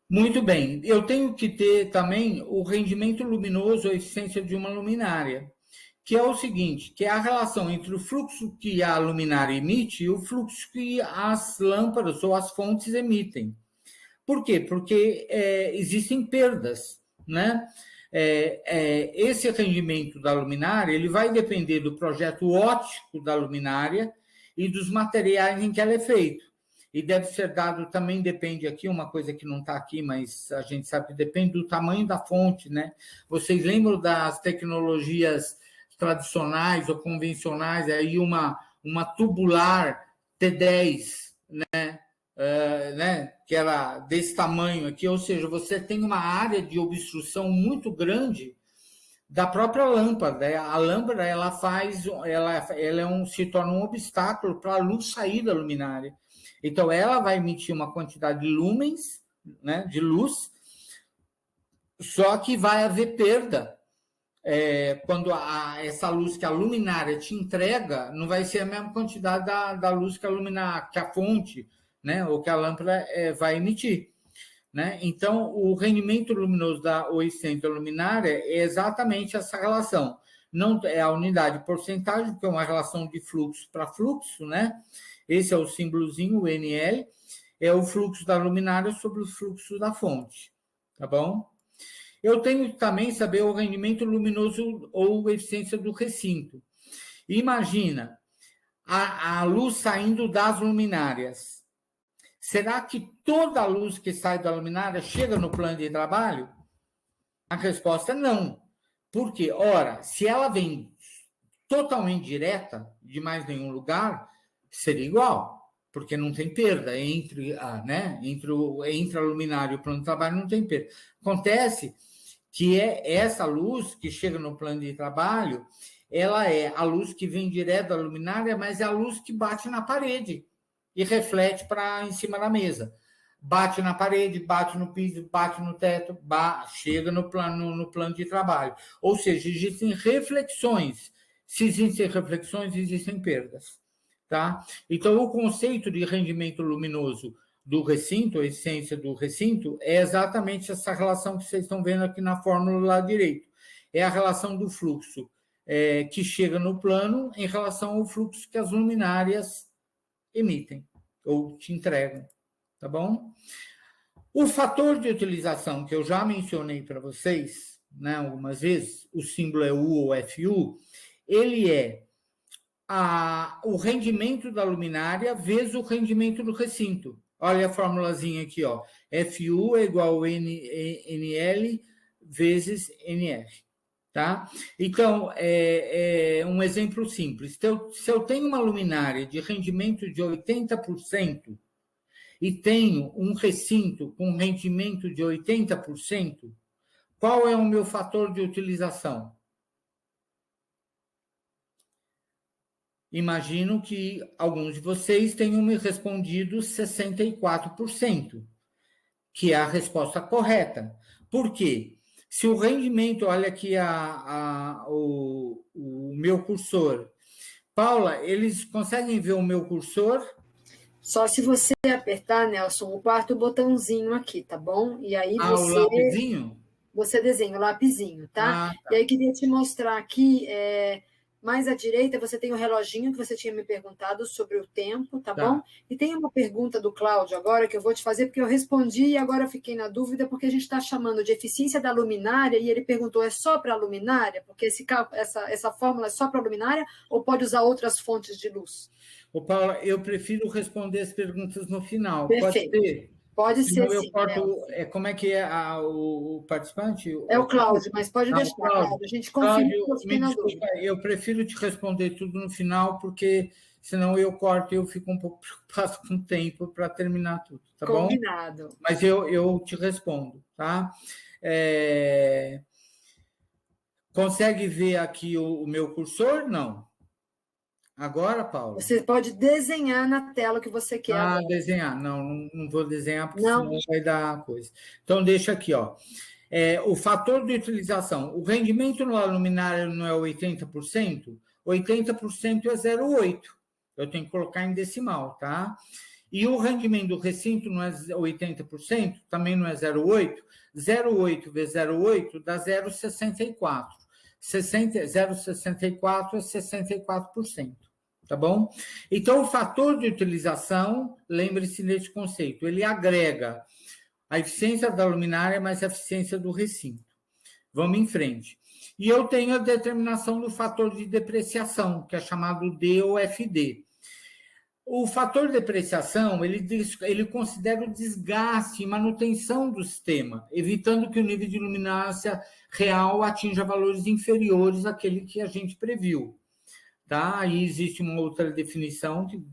Muito bem. Eu tenho que ter também o rendimento luminoso, a eficiência de uma luminária, que é o seguinte, que é a relação entre o fluxo que a luminária emite e o fluxo que as lâmpadas ou as fontes emitem. Por quê? Porque existem perdas, né? Esse rendimento da luminária ele vai depender do projeto óptico da luminária e dos materiais em que ela é feita. E deve ser dado, também depende aqui, uma coisa que não está aqui, mas a gente sabe que depende do tamanho da fonte, né? Vocês lembram das tecnologias tradicionais ou convencionais, aí uma tubular T10, né? Que era desse tamanho aqui, ou seja, você tem uma área de obstrução muito grande da própria lâmpada. A lâmpada se torna um obstáculo para a luz sair da luminária. Então, ela vai emitir uma quantidade de lúmens, né, de luz, só que vai haver perda. Quando essa luz que a luminária te entrega, não vai ser a mesma quantidade da luz que a fonte, né, ou que a lâmpada vai emitir. Né? Então, o rendimento luminoso da eficiência luminária é exatamente essa relação. Não é a unidade porcentagem, que é uma relação de fluxo para fluxo, né? Esse é o símbolozinho, o NL, é o fluxo da luminária sobre o fluxo da fonte, tá bom? Eu tenho que também saber o rendimento luminoso ou eficiência do recinto. Imagina a luz saindo das luminárias. Será que toda a luz que sai da luminária chega no plano de trabalho? A resposta é não. Por quê? Ora, se ela vem totalmente direta, de mais nenhum lugar, seria igual, porque não tem perda entre a luminária e o plano de trabalho, não tem perda. Acontece que essa luz que chega no plano de trabalho, ela é a luz que vem direto da luminária, mas é a luz que bate na parede e reflete em cima da mesa. Bate na parede, bate no piso, bate no teto, chega no plano de trabalho. Ou seja, existem reflexões. Se existem reflexões, existem perdas. Tá? Então, o conceito de rendimento luminoso do recinto, a essência do recinto, é exatamente essa relação que vocês estão vendo aqui na fórmula do lado direito. É a relação do fluxo que chega no plano em relação ao fluxo que as luminárias emitem ou te entregam, tá bom? O fator de utilização que eu já mencionei para vocês, né, algumas vezes, o símbolo é U ou FU, ele é o rendimento da luminária vezes o rendimento do recinto. Olha a formulazinha aqui, ó. FU é igual a NL vezes NR. Tá? Então, um exemplo simples. Se eu tenho uma luminária de rendimento de 80% e tenho um recinto com rendimento de 80%, qual é o meu fator de utilização? Imagino que alguns de vocês tenham me respondido 64%, que é a resposta correta. Por quê? Se o rendimento, olha aqui o meu cursor. Paula, eles conseguem ver o meu cursor? Só se você apertar, Nelson, o quarto botãozinho aqui, tá bom? E aí o lapisinho? Você desenha o lapisinho, tá? E aí queria te mostrar aqui, mais à direita, você tem o reloginho que você tinha me perguntado sobre o tempo, tá bom? E tem uma pergunta do Cláudio agora que eu vou te fazer, porque eu respondi e agora fiquei na dúvida, porque a gente está chamando de eficiência da luminária, e ele perguntou, é só para a luminária? Porque essa fórmula é só para a luminária ou pode usar outras fontes de luz? Paula, eu prefiro responder as perguntas no final. Perfeito. Pode ser? Pode Senão ser eu sim, corto. Como é que é o participante? é o Cláudio, mas pode deixar, Cláudio. Cláudio. A gente confia Cláudio, que você me fique na desculpa, dúvida. eu prefiro te responder tudo no final, porque senão eu corto e eu fico um pouco preocupado com o tempo para terminar tudo, tá bom? Combinado. Mas eu te respondo, tá? Consegue ver aqui o meu cursor? Não. Agora, Paulo? Você pode desenhar na tela o que você quer agora. Desenhar. Não vou desenhar, porque Não. senão vai dar coisa. Então, deixa aqui, ó. O fator de utilização. O rendimento no luminário não é 80%? 80% é 0,8. Eu tenho que colocar em decimal, tá? E o rendimento do recinto não é 80%? Também não é 0,8? 0,8 vezes 0,8 dá 0,64. 0,64 é 64%. Tá bom? Então, o fator de utilização, lembre-se desse conceito, ele agrega a eficiência da luminária mais a eficiência do recinto. Vamos em frente. E eu tenho a determinação do fator de depreciação, que é chamado D ou FD. O fator de depreciação, ele considera o desgaste e manutenção do sistema, evitando que o nível de luminácia real atinja valores inferiores àquele que a gente previu. Tá? Aí existe uma outra definição que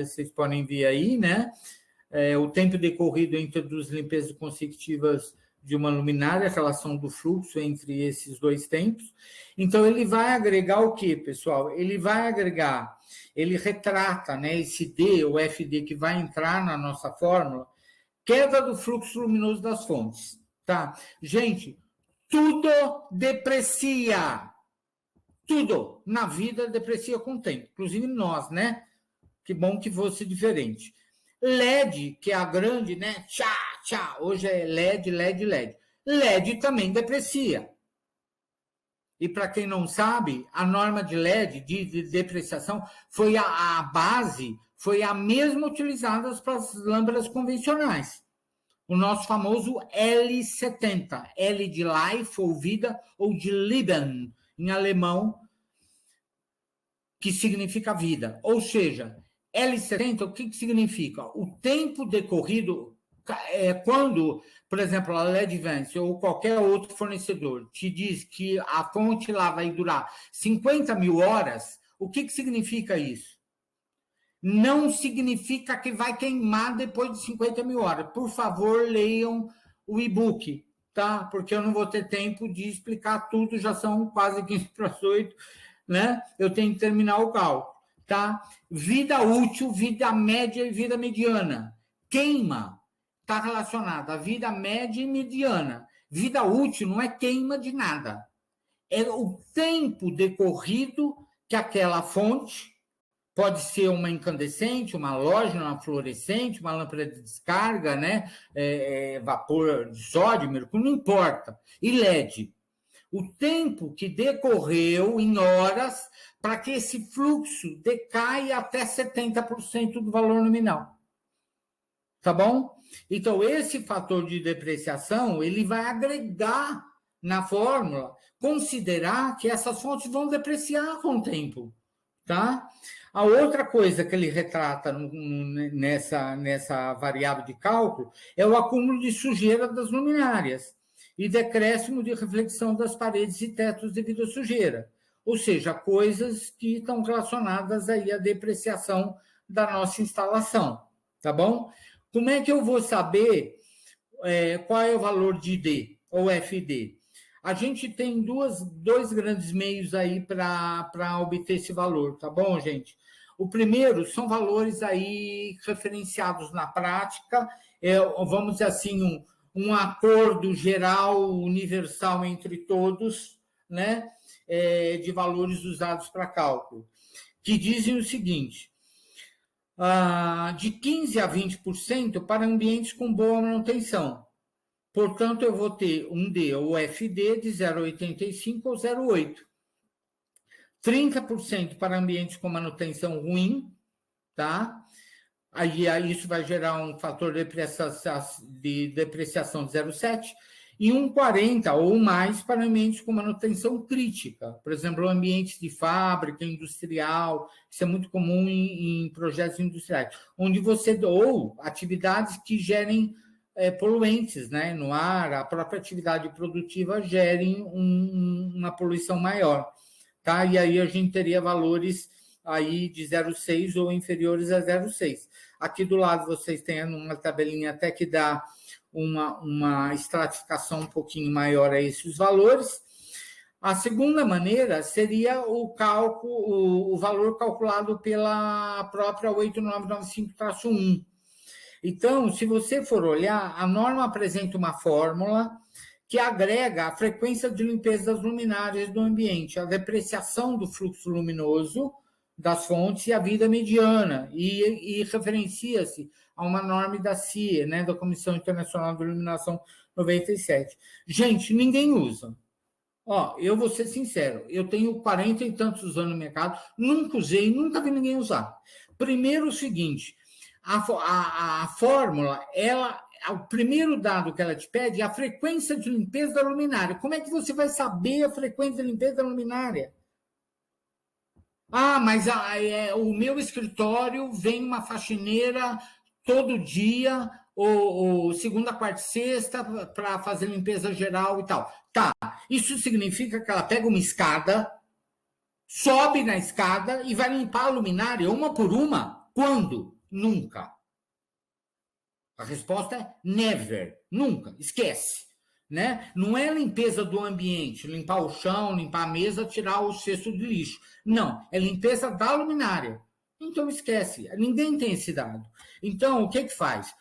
vocês podem ver aí, né? O tempo decorrido entre duas limpezas consecutivas de uma luminária, a relação do fluxo entre esses dois tempos. Então, ele vai agregar o quê, pessoal? Ele retrata, né, esse D, ou FD, que vai entrar na nossa fórmula, queda do fluxo luminoso das fontes. Tá? Gente, tudo deprecia. Tudo na vida deprecia com o tempo, inclusive nós, né? Que bom que fosse diferente. LED, que é a grande, né? Tchá, hoje é LED. LED também deprecia. E para quem não sabe, a norma de LED, de depreciação, foi a base, foi a mesma utilizada para as lâmpadas convencionais. O nosso famoso L70, L de Life, ou vida, ou de Leben, em alemão, que significa vida. Ou seja, L70, o que significa? O tempo decorrido, quando, por exemplo, a LEDVance ou qualquer outro fornecedor te diz que a fonte lá vai durar 50 mil horas, o que significa isso? Não significa que vai queimar depois de 50 mil horas. Por favor, leiam o e-book, tá? Porque eu não vou ter tempo de explicar tudo, já são quase 15 para as 8, né? Eu tenho que terminar o cálculo, tá? Vida útil, vida média e vida mediana. Queima está relacionada à vida média e mediana. Vida útil não é queima de nada. É o tempo decorrido que aquela fonte, pode ser uma incandescente, uma halógena, uma fluorescente, uma lâmpada de descarga, né? Vapor de sódio, mercúrio, não importa. E LED. O tempo que decorreu em horas para que esse fluxo decaia até 70% do valor nominal. Tá bom? Então, esse fator de depreciação, ele vai agregar na fórmula, considerar que essas fontes vão depreciar com o tempo. Tá? A outra coisa que ele retrata nessa variável de cálculo é o acúmulo de sujeira das luminárias e decréscimo de reflexão das paredes e tetos devido à sujeira, ou seja, coisas que estão relacionadas aí à depreciação da nossa instalação, tá bom? Como é que eu vou saber qual é o valor de D ou FD? A gente tem dois grandes meios aí para obter esse valor, tá bom, gente? O primeiro são valores aí referenciados na prática, vamos dizer assim, um acordo geral, universal entre todos, né, de valores usados para cálculo, que dizem o seguinte: de 15% a 20% para ambientes com boa manutenção. Portanto, eu vou ter um D ou FD de 0,85 ou 0,8. 30% para ambientes com manutenção ruim, tá? Aí isso vai gerar um fator de depreciação de 0,7 e um 40 ou mais para ambientes com manutenção crítica. Por exemplo, ambientes de fábrica, industrial, isso é muito comum em projetos industriais, onde ou atividades que gerem poluentes, né, no ar, a própria atividade produtiva gere uma poluição maior, tá? E aí a gente teria valores aí de 0,6 ou inferiores a 0,6. Aqui do lado vocês têm uma tabelinha até que dá uma estratificação um pouquinho maior a esses valores. A segunda maneira seria o valor calculado pela própria 8995-1. Então, se você for olhar, a norma apresenta uma fórmula que agrega a frequência de limpeza das luminárias do ambiente, a depreciação do fluxo luminoso das fontes e a vida mediana, e referencia-se a uma norma da CIE, né, da Comissão Internacional de Iluminação 97. Gente, ninguém usa. Eu vou ser sincero, eu tenho 40 e tantos anos no mercado, nunca usei, nunca vi ninguém usar. Primeiro, o seguinte, a fórmula, o primeiro dado que ela te pede é a frequência de limpeza da luminária. Como é que você vai saber a frequência de limpeza da luminária? Mas o meu escritório vem uma faxineira todo dia, ou segunda, quarta e sexta, para fazer limpeza geral e tal. Tá, isso significa que ela pega uma escada, sobe na escada e vai limpar a luminária uma por uma? Quando? Nunca. A resposta é never, nunca, esquece. Né? Não é limpeza do ambiente, limpar o chão, limpar a mesa, tirar o cesto de lixo. Não, é limpeza da luminária. Então esquece, ninguém tem esse dado. Então, o que faz?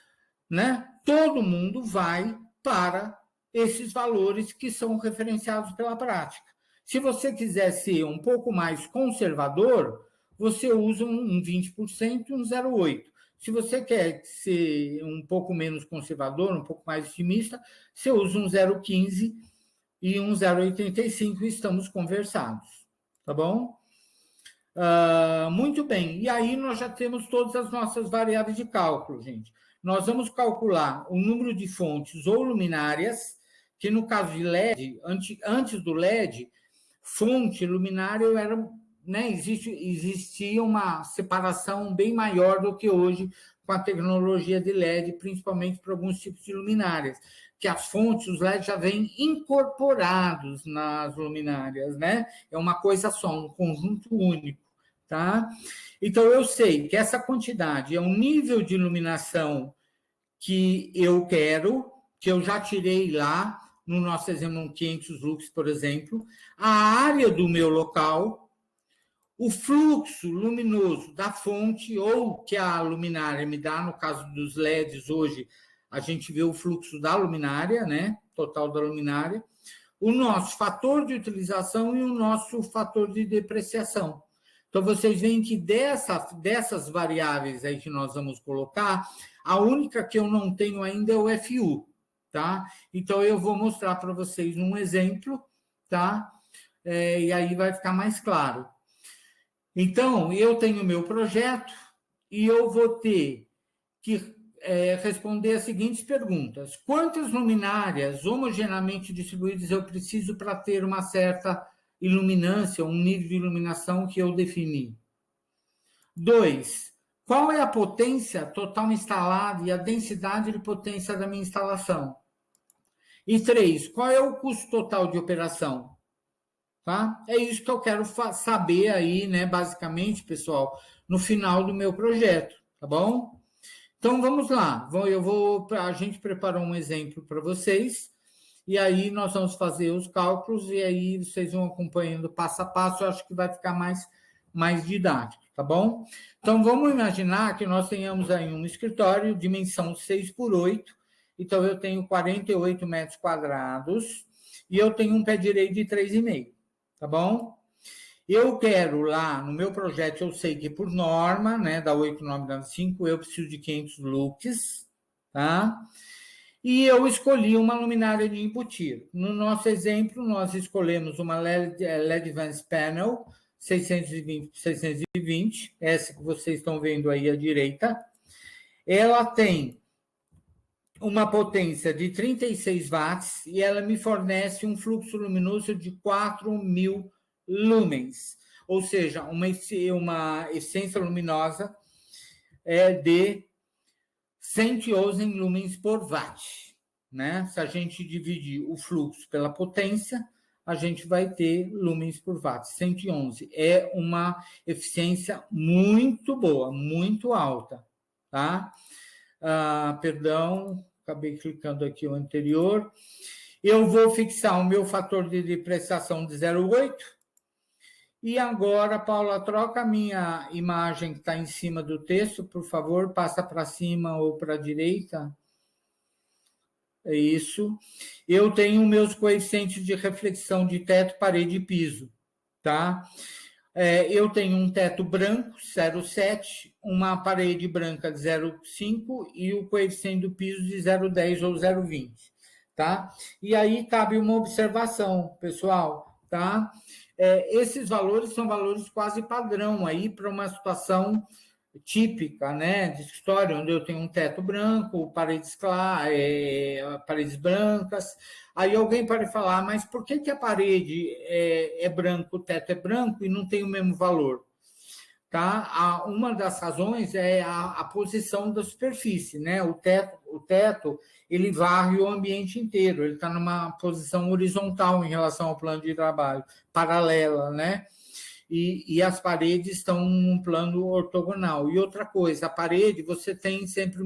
Né? Todo mundo vai para esses valores que são referenciados pela prática. Se você quiser ser um pouco mais conservador, você usa um 20% e um 0,8%. Se você quer ser um pouco menos conservador, um pouco mais otimista, você usa um 0,15 e um 0,85 e estamos conversados. Tá bom? Muito bem. E aí nós já temos todas as nossas variáveis de cálculo, gente. Nós vamos calcular o número de fontes ou luminárias, que no caso de LED, antes do LED, fonte luminária era... Né, existia uma separação bem maior do que hoje com a tecnologia de LED, principalmente para alguns tipos de luminárias, que as fontes, os LEDs já vêm incorporados nas luminárias, né? É uma coisa só, um conjunto único, tá? Então, eu sei que essa quantidade é um nível de iluminação que eu quero, que eu já tirei lá, no nosso exemplo, 500 lux, por exemplo, a área do meu local, o fluxo luminoso da fonte, ou que a luminária me dá, no caso dos LEDs, hoje, a gente vê o fluxo da luminária, né? Total da luminária, o nosso fator de utilização e o nosso fator de depreciação. Então, vocês veem que dessas variáveis aí que nós vamos colocar, a única que eu não tenho ainda é o FU, tá? Então, eu vou mostrar para vocês um exemplo, tá? E aí vai ficar mais claro. Então, eu tenho o meu projeto e eu vou ter que responder as seguintes perguntas. Quantas luminárias homogeneamente distribuídas eu preciso para ter uma certa iluminância, um nível de iluminação que eu defini? 2. Qual é a potência total instalada e a densidade de potência da minha instalação? E 3. Qual é o custo total de operação? Tá? É isso que eu quero saber aí, né, basicamente, pessoal, no final do meu projeto, tá bom? Então, vamos lá. A gente preparou um exemplo para vocês, e aí nós vamos fazer os cálculos, e aí vocês vão acompanhando passo a passo, eu acho que vai ficar mais didático, tá bom? Então, vamos imaginar que nós tenhamos aí um escritório, dimensão 6x8, então eu tenho 48 metros quadrados, e eu tenho um pé direito de 3,5. Tá bom? Eu quero lá, no meu projeto, eu sei que por norma, né, da 8995, eu preciso de 500 lux, tá? E eu escolhi uma luminária de embutir. No nosso exemplo, nós escolhemos uma LED Advanced Panel 620x620, essa que vocês estão vendo aí à direita. Ela tem uma potência de 36 watts e ela me fornece um fluxo luminoso de 4.000 lumens, ou seja, uma essência luminosa de 111 lumens por watt, né? Se a gente dividir o fluxo pela potência, a gente vai ter lumens por watt. 111 é uma eficiência muito boa, muito alta, tá? Perdão, acabei clicando aqui o anterior. Eu vou fixar o meu fator de depreciação de 0,8. E agora, Paula, troca a minha imagem que está em cima do texto, por favor, passa para cima ou para a direita. É isso. Eu tenho meus coeficientes de reflexão de teto, parede e piso, tá? Eu tenho um teto branco, 0,7, uma parede branca de 0,5 e o coeficiente do piso de 0,10 ou 0,20, tá? E aí cabe uma observação, pessoal, tá? Esses valores são valores quase padrão aí para uma situação típica, né, de escritório, onde eu tenho um teto branco, paredes brancas. Aí alguém pode falar, mas por que a parede é branca, o teto é branco e não tem o mesmo valor? Tá? Uma das razões é a posição da superfície, né? O teto ele varre o ambiente inteiro, ele está numa posição horizontal em relação ao plano de trabalho, paralela, né? E as paredes estão num plano ortogonal. E outra coisa, a parede, você tem sempre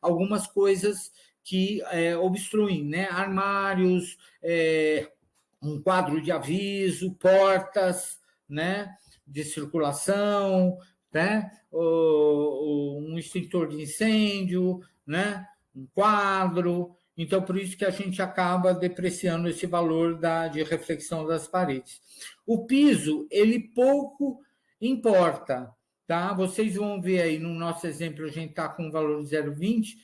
algumas coisas que obstruem, né? Armários, um quadro de aviso, portas, né? De circulação, né? Um extintor de incêndio, né? Um quadro. Então, por isso que a gente acaba depreciando esse valor de reflexão das paredes. O piso, ele pouco importa, tá? Vocês vão ver aí no nosso exemplo, a gente está com um valor de 0,20.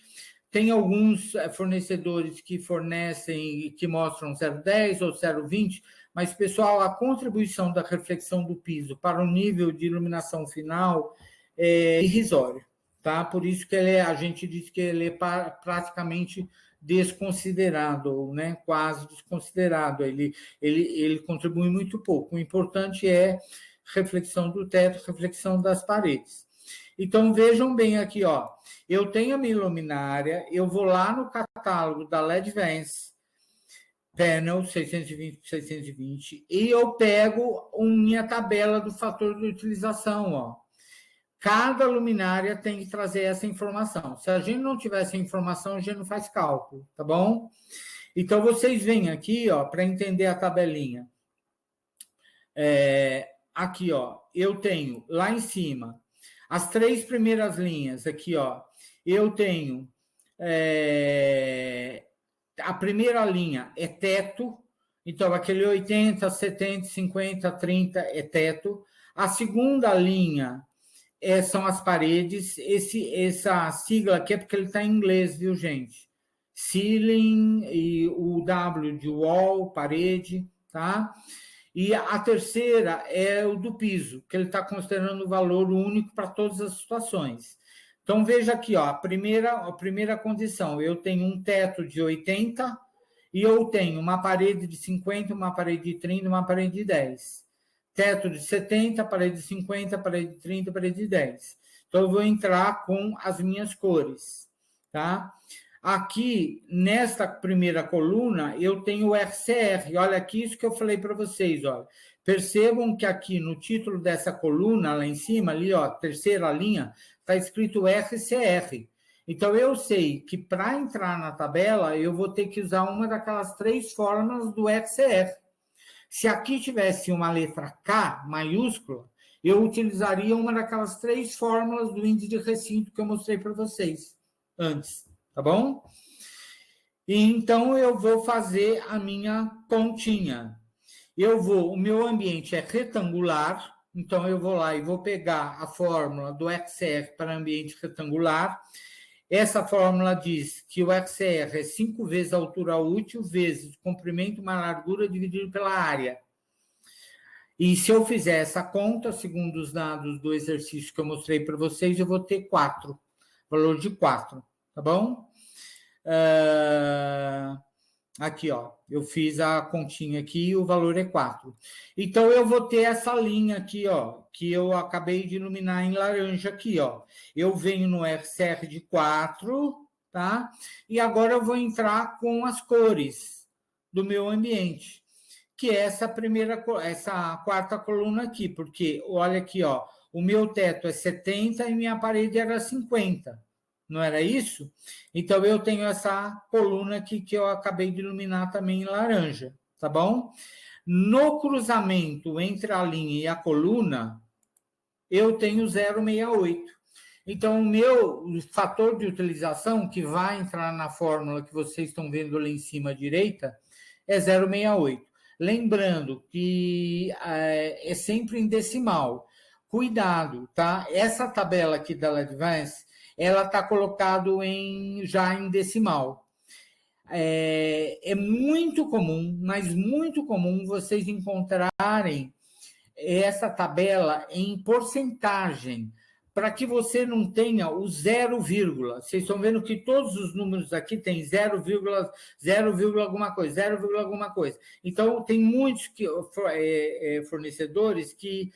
Tem alguns fornecedores que fornecem e que mostram 0,10 ou 0,20, mas, pessoal, a contribuição da reflexão do piso para o nível de iluminação final é irrisório, tá? Por isso que a gente diz que ele é praticamente desconsiderado, né? Quase desconsiderado. Ele contribui muito pouco. O importante é reflexão do teto, reflexão das paredes. Então, vejam bem aqui, ó. Eu tenho a minha luminária, eu vou lá no catálogo da LEDVance, Panel 620/620, e eu pego minha tabela do fator de utilização, ó. Cada luminária tem que trazer essa informação. Se a gente não tiver essa informação, a gente não faz cálculo, tá bom? Então, vocês vêm aqui, ó, para entender a tabelinha. Aqui, ó, eu tenho lá em cima as 3 primeiras linhas, aqui, ó, eu tenho a primeira linha é teto, então aquele 80, 70, 50, 30 é teto. A segunda linha são as paredes. Essa sigla aqui é porque ele está em inglês, viu, gente? Ceiling e o W de wall, parede, tá? E a terceira é o do piso, que ele está considerando o valor único para todas as situações. Então, veja aqui, ó, a primeira condição, eu tenho um teto de 80 e eu tenho uma parede de 50, uma parede de 30, uma parede de 10. Teto de 70, parede de 50, parede de 30, parede de 10. Então, eu vou entrar com as minhas cores, tá? Aqui, nesta primeira coluna, eu tenho o RCR. Olha aqui isso que eu falei para vocês, olha. Percebam que aqui no título dessa coluna, lá em cima, ali, ó, terceira linha, está escrito RCR. Então, eu sei que para entrar na tabela, eu vou ter que usar uma daquelas 3 fórmulas do RCR. Se aqui tivesse uma letra K maiúscula, eu utilizaria uma daquelas 3 fórmulas do índice de recinto que eu mostrei para vocês antes, tá bom? E então, eu vou fazer a minha continha. O meu ambiente é retangular, então eu vou lá e vou pegar a fórmula do XR para ambiente retangular. Essa fórmula diz que o XR é 5 vezes a altura útil, vezes o comprimento mais largura dividido pela área. E se eu fizer essa conta, segundo os dados do exercício que eu mostrei para vocês, eu vou ter 4, valor de 4, tá bom? Aqui, ó, eu fiz a continha aqui e o valor é 4. Então, eu vou ter essa linha aqui, ó, que eu acabei de iluminar em laranja aqui, ó. Eu venho no RCR de 4, tá? E agora eu vou entrar com as cores do meu ambiente, que é essa quarta coluna aqui, porque, olha aqui, ó, o meu teto é 70 e minha parede era 50. Não era isso? Então, eu tenho essa coluna aqui que eu acabei de iluminar também em laranja, tá bom? No cruzamento entre a linha e a coluna, eu tenho 0,68. Então, o meu fator de utilização, que vai entrar na fórmula que vocês estão vendo lá em cima à direita, é 0,68. Lembrando que é sempre em decimal. Cuidado, tá? Essa tabela aqui da Advance, ela está colocado já em decimal. É muito comum, mas muito comum vocês encontrarem essa tabela em porcentagem, para que você não tenha o 0, vocês estão vendo que todos os números aqui têm 0, 0, alguma coisa, 0, alguma coisa. Então, tem muitos fornecedores que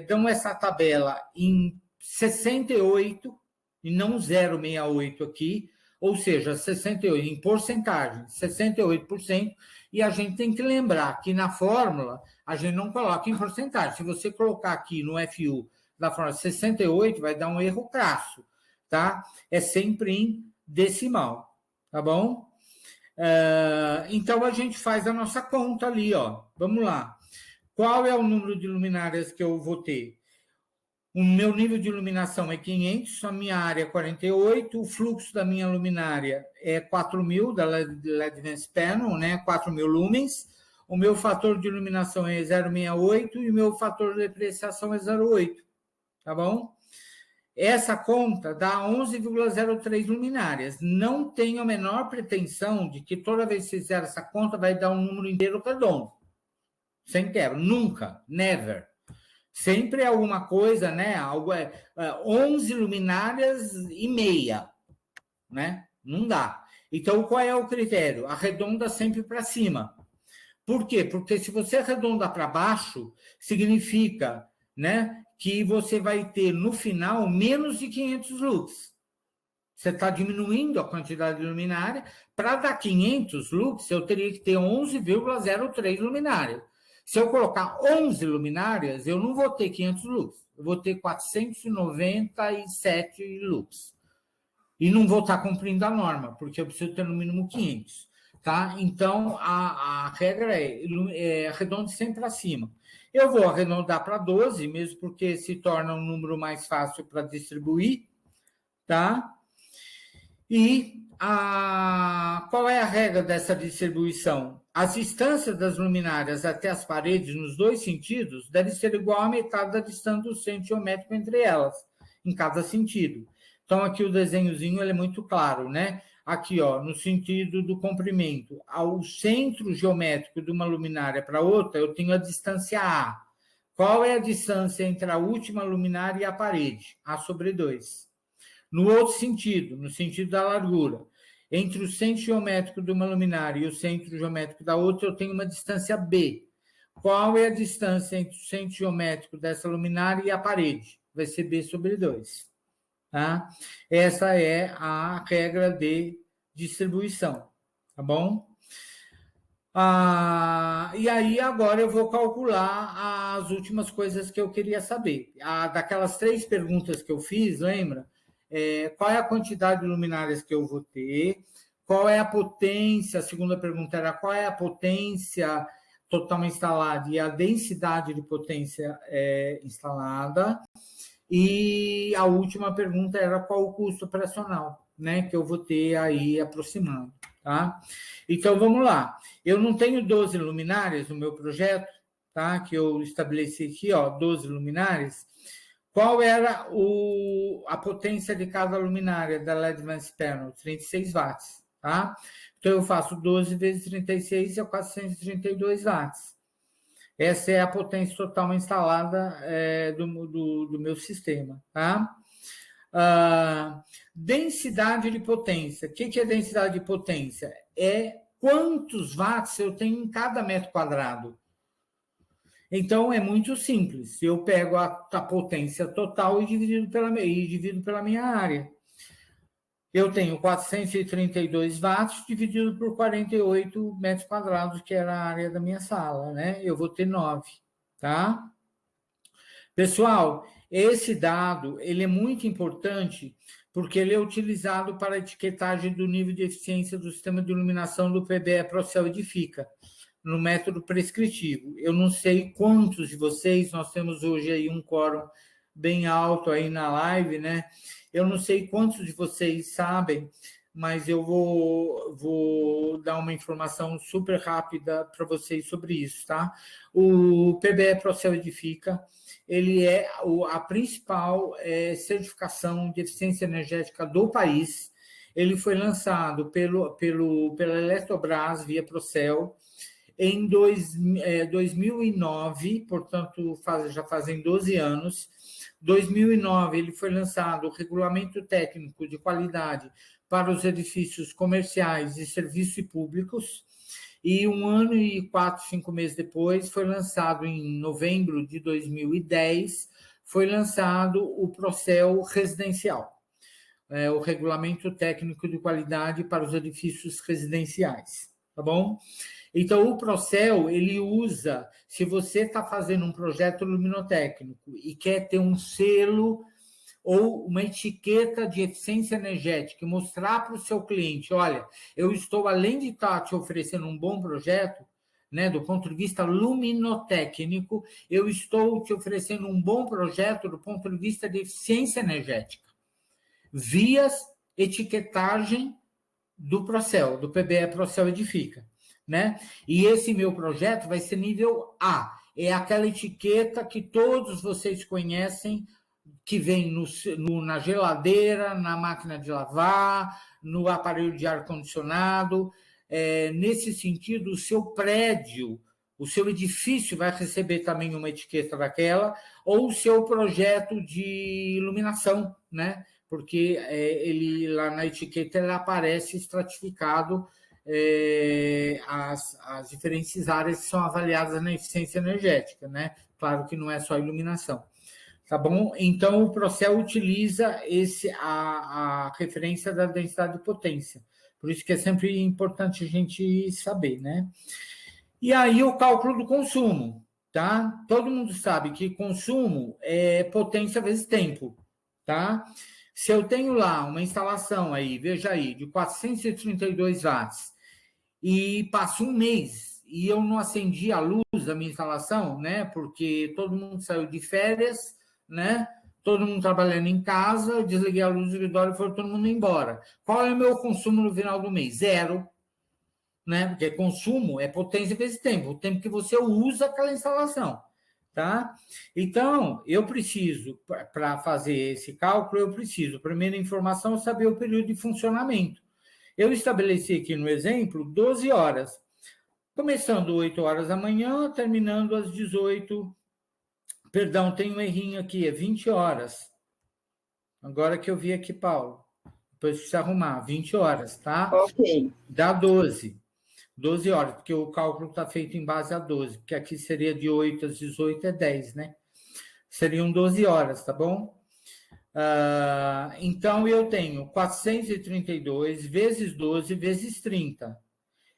dão essa tabela em 68 e não 0,68 aqui, ou seja, 68 em porcentagem, 68%, e a gente tem que lembrar que na fórmula a gente não coloca em porcentagem. Se você colocar aqui no FU da fórmula 68, vai dar um erro crasso, tá? É sempre em decimal, tá bom? Então a gente faz a nossa conta ali, ó. Vamos lá. Qual é o número de luminárias que eu vou ter? O meu nível de iluminação é 500, a minha área é 48, o fluxo da minha luminária é 4.000 da LED Advanced Panel, né? 4.000 lumens. O meu fator de iluminação é 0,68 e o meu fator de depreciação é 0,8, tá bom? Essa conta dá 11,03 luminárias. Não tenho a menor pretensão de que toda vez que fizer essa conta vai dar um número inteiro redondo. Sem quebra. Nunca. Never. Sempre é alguma coisa, né? 11 luminárias e meia, né? Não dá. Então, qual é o critério? Arredonda sempre para cima. Por quê? Porque se você arredonda para baixo, significa, né, que você vai ter, no final, menos de 500 lux. Você está diminuindo a quantidade de luminária. Para dar 500 lux, eu teria que ter 11,03 luminárias. Se eu colocar 11 luminárias, eu não vou ter 500 lux. Eu vou ter 497 lux. E não vou estar cumprindo a norma, porque eu preciso ter no mínimo 500. Tá? Então, a regra é arredonde sempre para cima. Eu vou arredondar para 12, mesmo porque se torna um número mais fácil para distribuir. Tá? E qual é a regra dessa distribuição? As distâncias das luminárias até as paredes, nos dois sentidos, deve ser igual à metade da distância do centro geométrico entre elas, em cada sentido. Então, aqui o desenhozinho ele é muito claro, né? Aqui, ó, no sentido do comprimento, ao centro geométrico de uma luminária para outra, eu tenho a distância A. Qual é a distância entre a última luminária e a parede? A sobre 2. No outro sentido, no sentido da largura, entre o centro geométrico de uma luminária e o centro geométrico da outra, eu tenho uma distância B. Qual é a distância entre o centro geométrico dessa luminária e a parede? Vai ser B sobre 2. Tá? Essa é a regra de distribuição, tá bom? E aí, agora eu vou calcular as últimas coisas que eu queria saber. Daquelas 3 perguntas que eu fiz, lembra? Qual é a quantidade de luminárias que eu vou ter? Qual é a potência? A segunda pergunta era qual é a potência total instalada e a densidade de potência instalada? E a última pergunta era qual o custo operacional, né, que eu vou ter aí aproximando, tá? Então, vamos lá. Eu não tenho 12 luminárias no meu projeto, tá? Que eu estabeleci aqui, ó, 12 luminárias. Qual era a potência de cada luminária da LED Advanced Panel? 36 watts, tá? Então, eu faço 12 vezes 36 é 432 watts. Essa é a potência total instalada do meu sistema, tá? Densidade de potência. O que é densidade de potência? É quantos watts eu tenho em cada metro quadrado. Então, é muito simples. Eu pego a potência total e divido pela minha área. Eu tenho 432 watts dividido por 48 metros quadrados, que era a área da minha sala, né? Eu vou ter 9, tá? Pessoal, esse dado, ele é muito importante porque ele é utilizado para a etiquetagem do nível de eficiência do sistema de iluminação do PBE Procel Edifica, no método prescritivo. Eu não sei quantos de vocês, nós temos hoje aí um quórum bem alto aí na live, né? Eu não sei quantos de vocês sabem, mas eu vou dar uma informação super rápida para vocês sobre isso, tá? O PBE Procel Edifica, ele é a principal certificação de eficiência energética do país. Ele foi lançado pela Eletrobras via Procel em 2009, portanto, já fazem 12 anos. 2009, ele foi lançado o Regulamento Técnico de Qualidade para os Edifícios Comerciais e Serviços Públicos, e 1 ano e 4, 5 meses depois, foi lançado em novembro de 2010, foi lançado o Procel Residencial, o Regulamento Técnico de Qualidade para os Edifícios Residenciais, tá bom? Então, o Procel, ele usa, se você está fazendo um projeto luminotécnico e quer ter um selo ou uma etiqueta de eficiência energética e mostrar para o seu cliente, olha, eu estou, além de estar te oferecendo um bom projeto, né, do ponto de vista luminotécnico, eu estou te oferecendo um bom projeto do ponto de vista de eficiência energética, via etiquetagem do Procel, do PBE Procel Edifica, né? E esse meu projeto vai ser nível A, é aquela etiqueta que todos vocês conhecem, que vem na geladeira, na máquina de lavar, no aparelho de ar-condicionado. Nesse sentido, o seu prédio, o seu edifício vai receber também uma etiqueta daquela, ou o seu projeto de iluminação, né? Porque ele lá na etiqueta ele aparece estratificado as diferentes áreas que são avaliadas na eficiência energética, né? Claro que não é só iluminação. Tá bom? Então, o Procel utiliza a referência da densidade de potência. Por isso que é sempre importante a gente saber, né? E aí, o cálculo do consumo, tá? Todo mundo sabe que consumo é potência vezes tempo, tá? Se eu tenho lá uma instalação aí, veja aí, de 432 watts, e passo um mês e eu não acendi a luz da minha instalação, né? Porque todo mundo saiu de férias, né? Todo mundo trabalhando em casa, eu desliguei a luz do escritório e foi todo mundo embora. Qual é o meu consumo no final do mês? 0, né? Porque consumo é potência vezes tempo, o tempo que você usa aquela instalação, tá? Então, eu preciso, para fazer esse cálculo, eu preciso, primeira informação, saber o período de funcionamento. Eu estabeleci aqui no exemplo 12 horas, começando 8 horas da manhã, terminando às 18. Perdão, tem um errinho aqui, é 20 horas. Agora que eu vi aqui, Paulo. Depois precisa arrumar, 20 horas, tá? Ok. Dá 12. 12 horas, porque o cálculo está feito em base a 12, porque aqui seria de 8 às 18 é 10, né? Seriam 12 horas, tá bom? Então, eu tenho 432 vezes 12 vezes 30.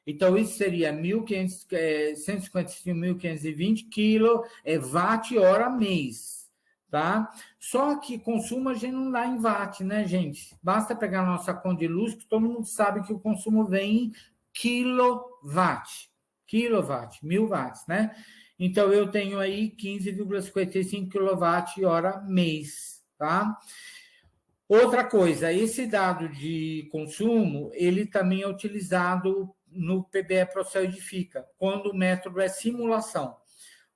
Então, isso seria 155.520 kW mês, tá? Só que consumo a gente não dá em watt, né, gente? Basta pegar a nossa conta de luz, que todo mundo sabe que o consumo vem em quilowatt, 1.000 watts, né? Então, eu tenho aí 15,55 kWh mês, tá? Outra coisa, esse dado de consumo, ele também é utilizado no PBE Procel Edifica, quando o método é simulação.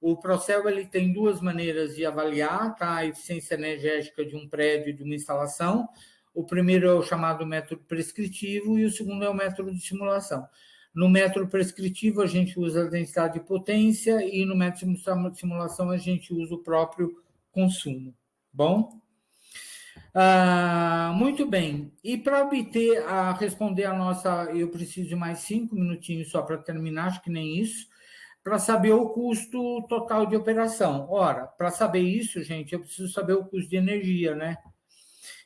O Procel ele tem duas maneiras de avaliar, tá? A eficiência energética de um prédio, de uma instalação. O primeiro é o chamado método prescritivo e o segundo é o método de simulação. No método prescritivo, a gente usa a densidade de potência e no método de simulação, a gente usa o próprio consumo. Bom? Muito bem. E para responder a nossa, eu preciso de mais 5 minutinhos só para terminar, acho que nem isso, para saber o custo total de operação. Ora, para saber isso, gente, eu preciso saber o custo de energia, né?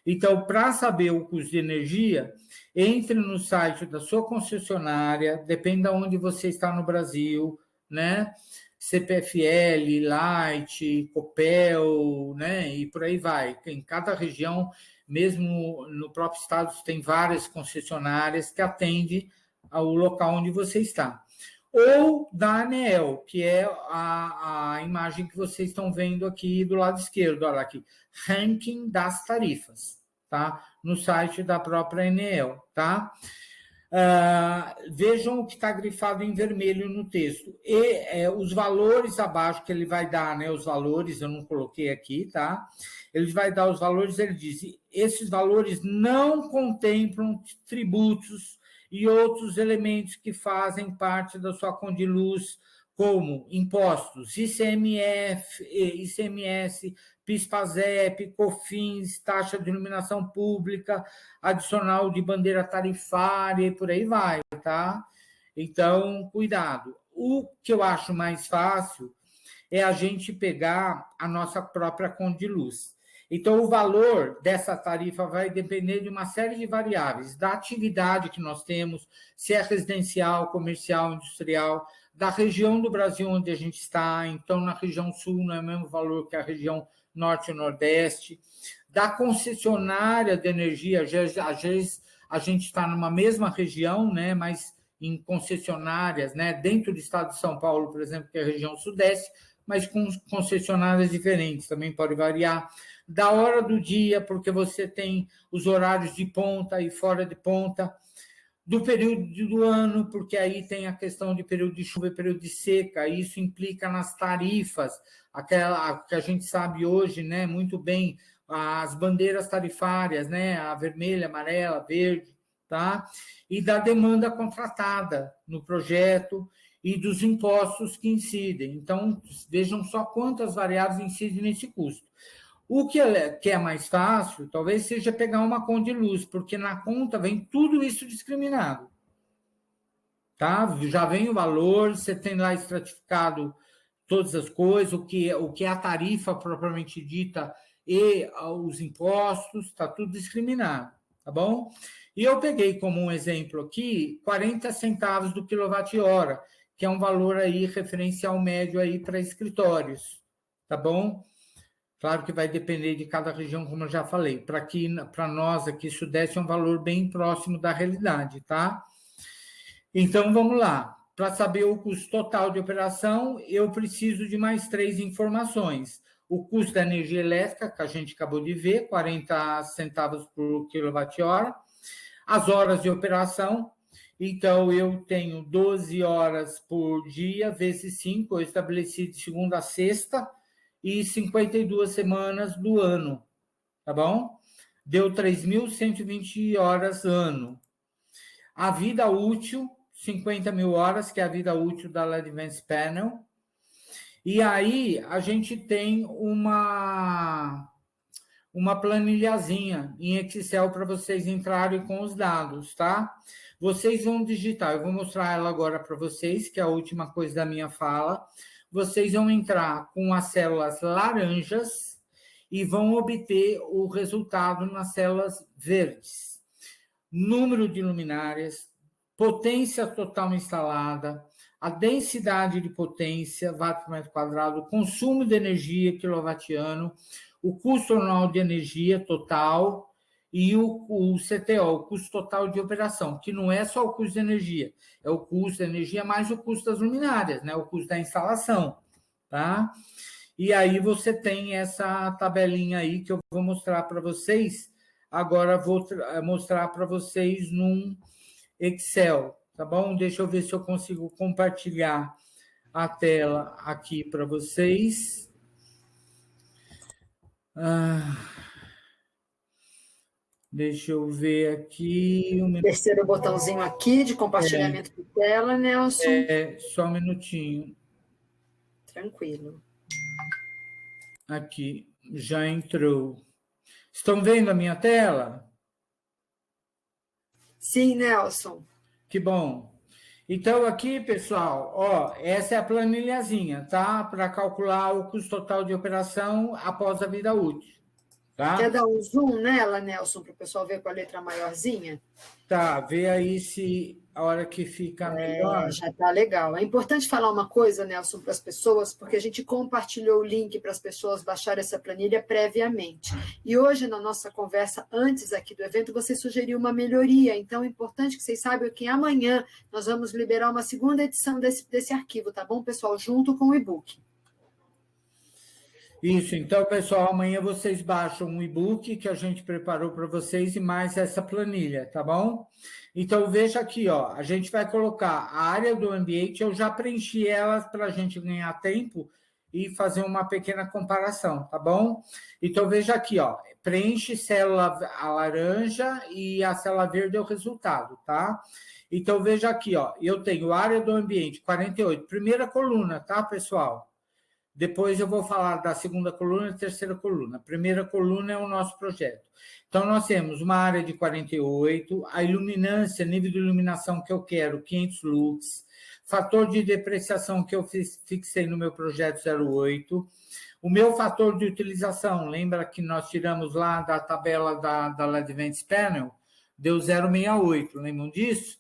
Então, para saber o custo de energia, entre no site da sua concessionária, depende de onde você está no Brasil, né? CPFL, Light, Copel, né? E por aí vai. Em cada região, mesmo no próprio estado, tem várias concessionárias que atendem ao local onde você está. Ou da ANEEL, que é a imagem que vocês estão vendo aqui do lado esquerdo, olha aqui, ranking das tarifas, tá? No site da própria ANEEL, tá? Vejam o que está grifado em vermelho no texto. E os valores abaixo que ele vai dar, né? Os valores, eu não coloquei aqui, tá? Ele vai dar os valores, ele diz, esses valores não contemplam tributos e outros elementos que fazem parte da sua conta de luz, como impostos, ICMS, PIS/PASEP, COFINS, taxa de iluminação pública, adicional de bandeira tarifária e por aí vai, tá? Então, cuidado. O que eu acho mais fácil é a gente pegar a nossa própria conta de luz. Então, o valor dessa tarifa vai depender de uma série de variáveis, da atividade que nós temos, se é residencial, comercial, industrial, da região do Brasil onde a gente está. Então, na região sul não é o mesmo valor que a região norte e nordeste, da concessionária de energia. Às vezes a gente está numa mesma região, né, mas em concessionárias, né, dentro do estado de São Paulo, por exemplo, que é a região sudeste, mas com concessionárias diferentes, também pode variar. Da hora do dia, porque você tem os horários de ponta e fora de ponta, do período do ano, porque aí tem a questão de período de chuva e período de seca, isso implica nas tarifas, aquela que a gente sabe hoje, né, muito bem, as bandeiras tarifárias, né, a vermelha, amarela, verde, tá? E da demanda contratada no projeto e dos impostos que incidem. Então, vejam só quantas variáveis incidem nesse custo. O que é mais fácil, talvez seja pegar uma conta de luz, porque na conta vem tudo isso discriminado. Tá? Já vem o valor, você tem lá estratificado todas as coisas, o que é a tarifa propriamente dita e os impostos, está tudo discriminado, tá bom? E eu peguei como um exemplo aqui 40 centavos do quilowatt-hora, que é um valor aí referencial médio aí para escritórios, tá bom? Claro que vai depender de cada região, como eu já falei. Para nós aqui, Sudeste é um valor bem próximo da realidade, tá? Então, vamos lá. Para saber o custo total de operação, eu preciso de mais 3 informações. O custo da energia elétrica, que a gente acabou de ver, 40 centavos por quilowatt-hora. As horas de operação. Então, eu tenho 12 horas por dia, vezes 5, eu estabeleci de segunda a sexta, e 52 semanas do ano, tá bom? Deu 3.120 horas ano. A vida útil, 50 mil horas, que é a vida útil da Advanced Panel. E aí, a gente tem uma planilhazinha em Excel para vocês entrarem com os dados, tá? Vocês vão digitar, eu vou mostrar ela agora para vocês, que é a última coisa da minha fala. Vocês vão entrar com as células laranjas e vão obter o resultado nas células verdes. Número de luminárias, potência total instalada, a densidade de potência, watt por metro quadrado, consumo de energia, quilowatt-ano, o custo anual de energia total e o CTO, o custo total de operação, que não é só o custo de energia, é o custo da energia mais o custo das luminárias, né? O custo da instalação, tá? E aí você tem essa tabelinha aí que eu vou mostrar para vocês. Agora vou mostrar para vocês num Excel, tá bom? Deixa eu ver se eu consigo compartilhar a tela aqui para vocês. Deixa eu ver aqui. Terceiro botãozinho aqui de compartilhamento de tela, Nelson. Só um minutinho. Tranquilo. Aqui, já entrou. Estão vendo a minha tela? Sim, Nelson. Que bom. Então, aqui, pessoal, ó, essa é a planilhazinha, tá? Para calcular o custo total de operação após a vida útil, Quer tá? dar um zoom nela, Nelson, para o pessoal ver com a letra maiorzinha? Tá, vê aí se a hora que fica melhor. Já está legal. É importante falar uma coisa, Nelson, para as pessoas, porque a gente compartilhou o link para as pessoas baixarem essa planilha previamente. E hoje, na nossa conversa, antes aqui do evento, você sugeriu uma melhoria. Então, é importante que vocês saibam que amanhã nós vamos liberar uma segunda edição desse arquivo, tá bom, pessoal? Junto com o e-book. Isso, então, pessoal, amanhã vocês baixam um e-book que a gente preparou para vocês e mais essa planilha, tá bom? Então, veja aqui, ó, a gente vai colocar a área do ambiente, eu já preenchi elas para a gente ganhar tempo e fazer uma pequena comparação, tá bom? Então, veja aqui, ó, preenche célula a laranja e a célula verde é o resultado, tá? Então, veja aqui, ó, eu tenho área do ambiente, 48, primeira coluna, tá, pessoal? Depois eu vou falar da segunda coluna e terceira coluna. A primeira coluna é o nosso projeto. Então, nós temos uma área de 48, a iluminância, nível de iluminação que eu quero, 500 lux, fator de depreciação que eu fixei no meu projeto 08, o meu fator de utilização, lembra que nós tiramos lá da tabela da LED Advanced Panel, deu 0,68, lembram disso?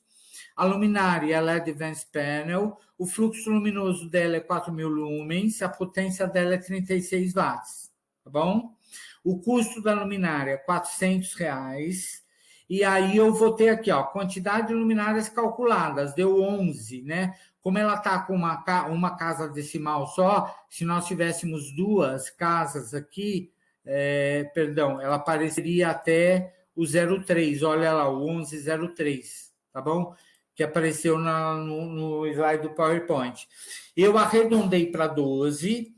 A luminária é LED Advanced Panel, o fluxo luminoso dela é 4.000 lumens, a potência dela é 36 watts, tá bom? O custo da luminária é R$400, e aí eu vou ter aqui, ó, quantidade de luminárias calculadas, deu 11, né? Como ela está com uma casa decimal só, se nós tivéssemos duas casas aqui, perdão, ela apareceria até o 03, olha lá, o 1103, tá bom? Que apareceu no slide do PowerPoint. Eu arredondei para 12,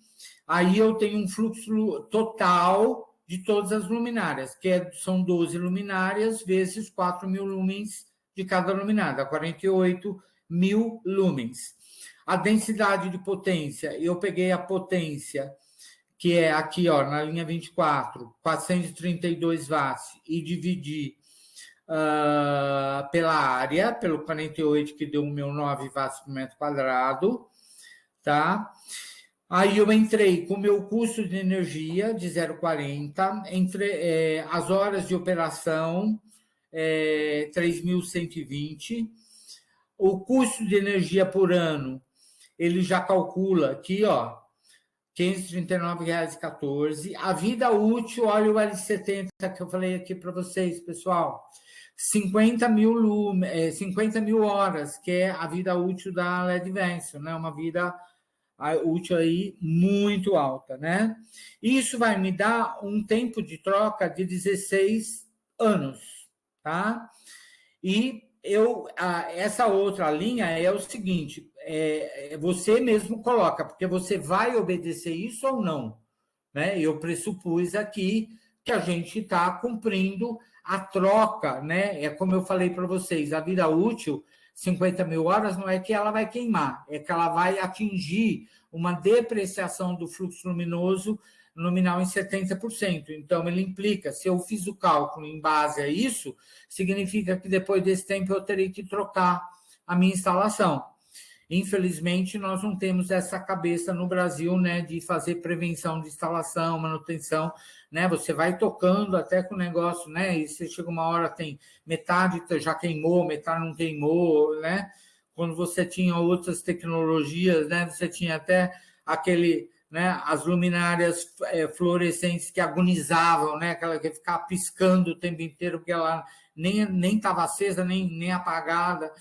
aí eu tenho um fluxo total de todas as luminárias, que são 12 luminárias vezes 4.000 lumens de cada luminária, 48.000 lumens. A densidade de potência, eu peguei a potência, que é aqui, ó, na linha 24, 432 watts, e dividi pela área, pelo 48, que deu o meu 9 watts por metro quadrado, tá? Aí eu entrei com o meu custo de energia de 0,40, entre as horas de operação, 3.120. O custo de energia por ano, ele já calcula aqui, ó, R$ 539,14. A vida útil, olha o L70 que eu falei aqui para vocês, pessoal. 50.000 horas, que é a vida útil da LED Vention, né? Uma vida útil aí muito alta, né? Isso vai me dar um tempo de troca de 16 anos, tá? E essa outra linha é o seguinte, você mesmo coloca, porque você vai obedecer isso ou não, né? Eu pressupus aqui que a gente está cumprindo a troca, né? É como eu falei para vocês, a vida útil, 50.000 horas, não é que ela vai queimar, é que ela vai atingir uma depreciação do fluxo luminoso nominal em 70%. Então, ele implica, se eu fiz o cálculo em base a isso, significa que depois desse tempo eu terei que trocar a minha instalação. Infelizmente, nós não temos essa cabeça no Brasil, né, de fazer prevenção de instalação, manutenção, né? Você vai tocando até com o negócio, né? E você chega uma hora, tem metade já queimou, metade não queimou, né? Quando você tinha outras tecnologias, né? Você tinha até aquele, né? As luminárias fluorescentes que agonizavam, né? Aquela que ficava piscando o tempo inteiro, porque ela nem estava acesa, nem apagada.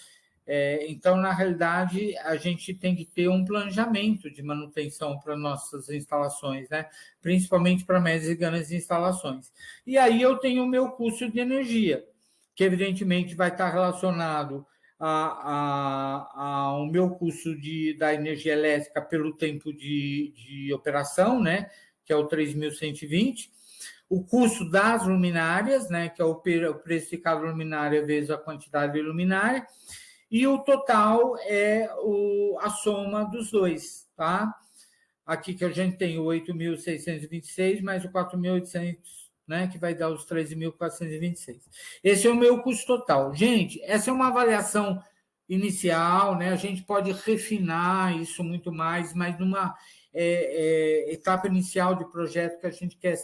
Então, na realidade, a gente tem que ter um planejamento de manutenção para nossas instalações, né? Principalmente para médias e grandes instalações. E aí eu tenho o meu custo de energia, que evidentemente vai estar relacionado ao meu custo da energia elétrica pelo tempo de operação, né? Que é o 3.120. O custo das luminárias, né? Que é o preço de cada luminária vezes a quantidade de luminária. E o total é a soma dos dois, tá? Aqui que a gente tem o 8.626 mais o 4.800, né, que vai dar os 13.426. Esse é o meu custo total. Gente, essa é uma avaliação inicial, né? A gente pode refinar isso muito mais, mas numa etapa inicial de projeto que a gente quer,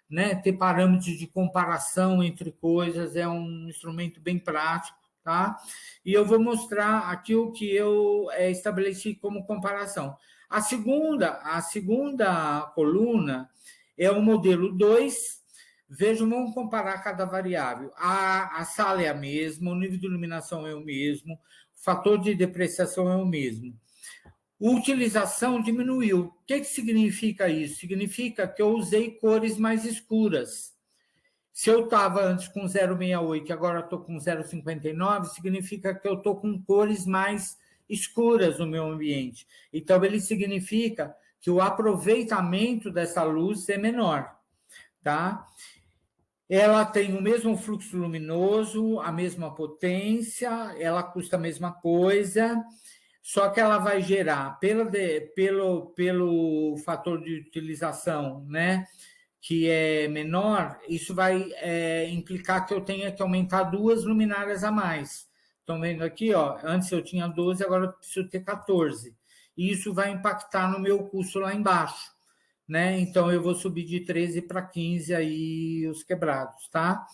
né, ter parâmetros de comparação entre coisas, é um instrumento bem prático, tá? E eu vou mostrar aqui o que eu estabeleci como comparação. A segunda coluna é o modelo 2. Vejam, vamos comparar cada variável. A sala é a mesma, o nível de iluminação é o mesmo, o fator de depreciação é o mesmo. Utilização diminuiu. O que significa isso? Significa que eu usei cores mais escuras. Se eu estava antes com 0,68 e agora estou com 0,59, significa que eu estou com cores mais escuras no meu ambiente. Então, ele significa que o aproveitamento dessa luz é menor, tá? Ela tem o mesmo fluxo luminoso, a mesma potência, ela custa a mesma coisa, só que ela vai gerar, pelo fator de utilização, né, que é menor, isso vai implicar que eu tenha que aumentar 2 luminárias a mais. Estão vendo aqui, ó, antes eu tinha 12, agora eu preciso ter 14. E isso vai impactar no meu custo lá embaixo, né? Então, eu vou subir de 13 para 15 aí os quebrados, tá?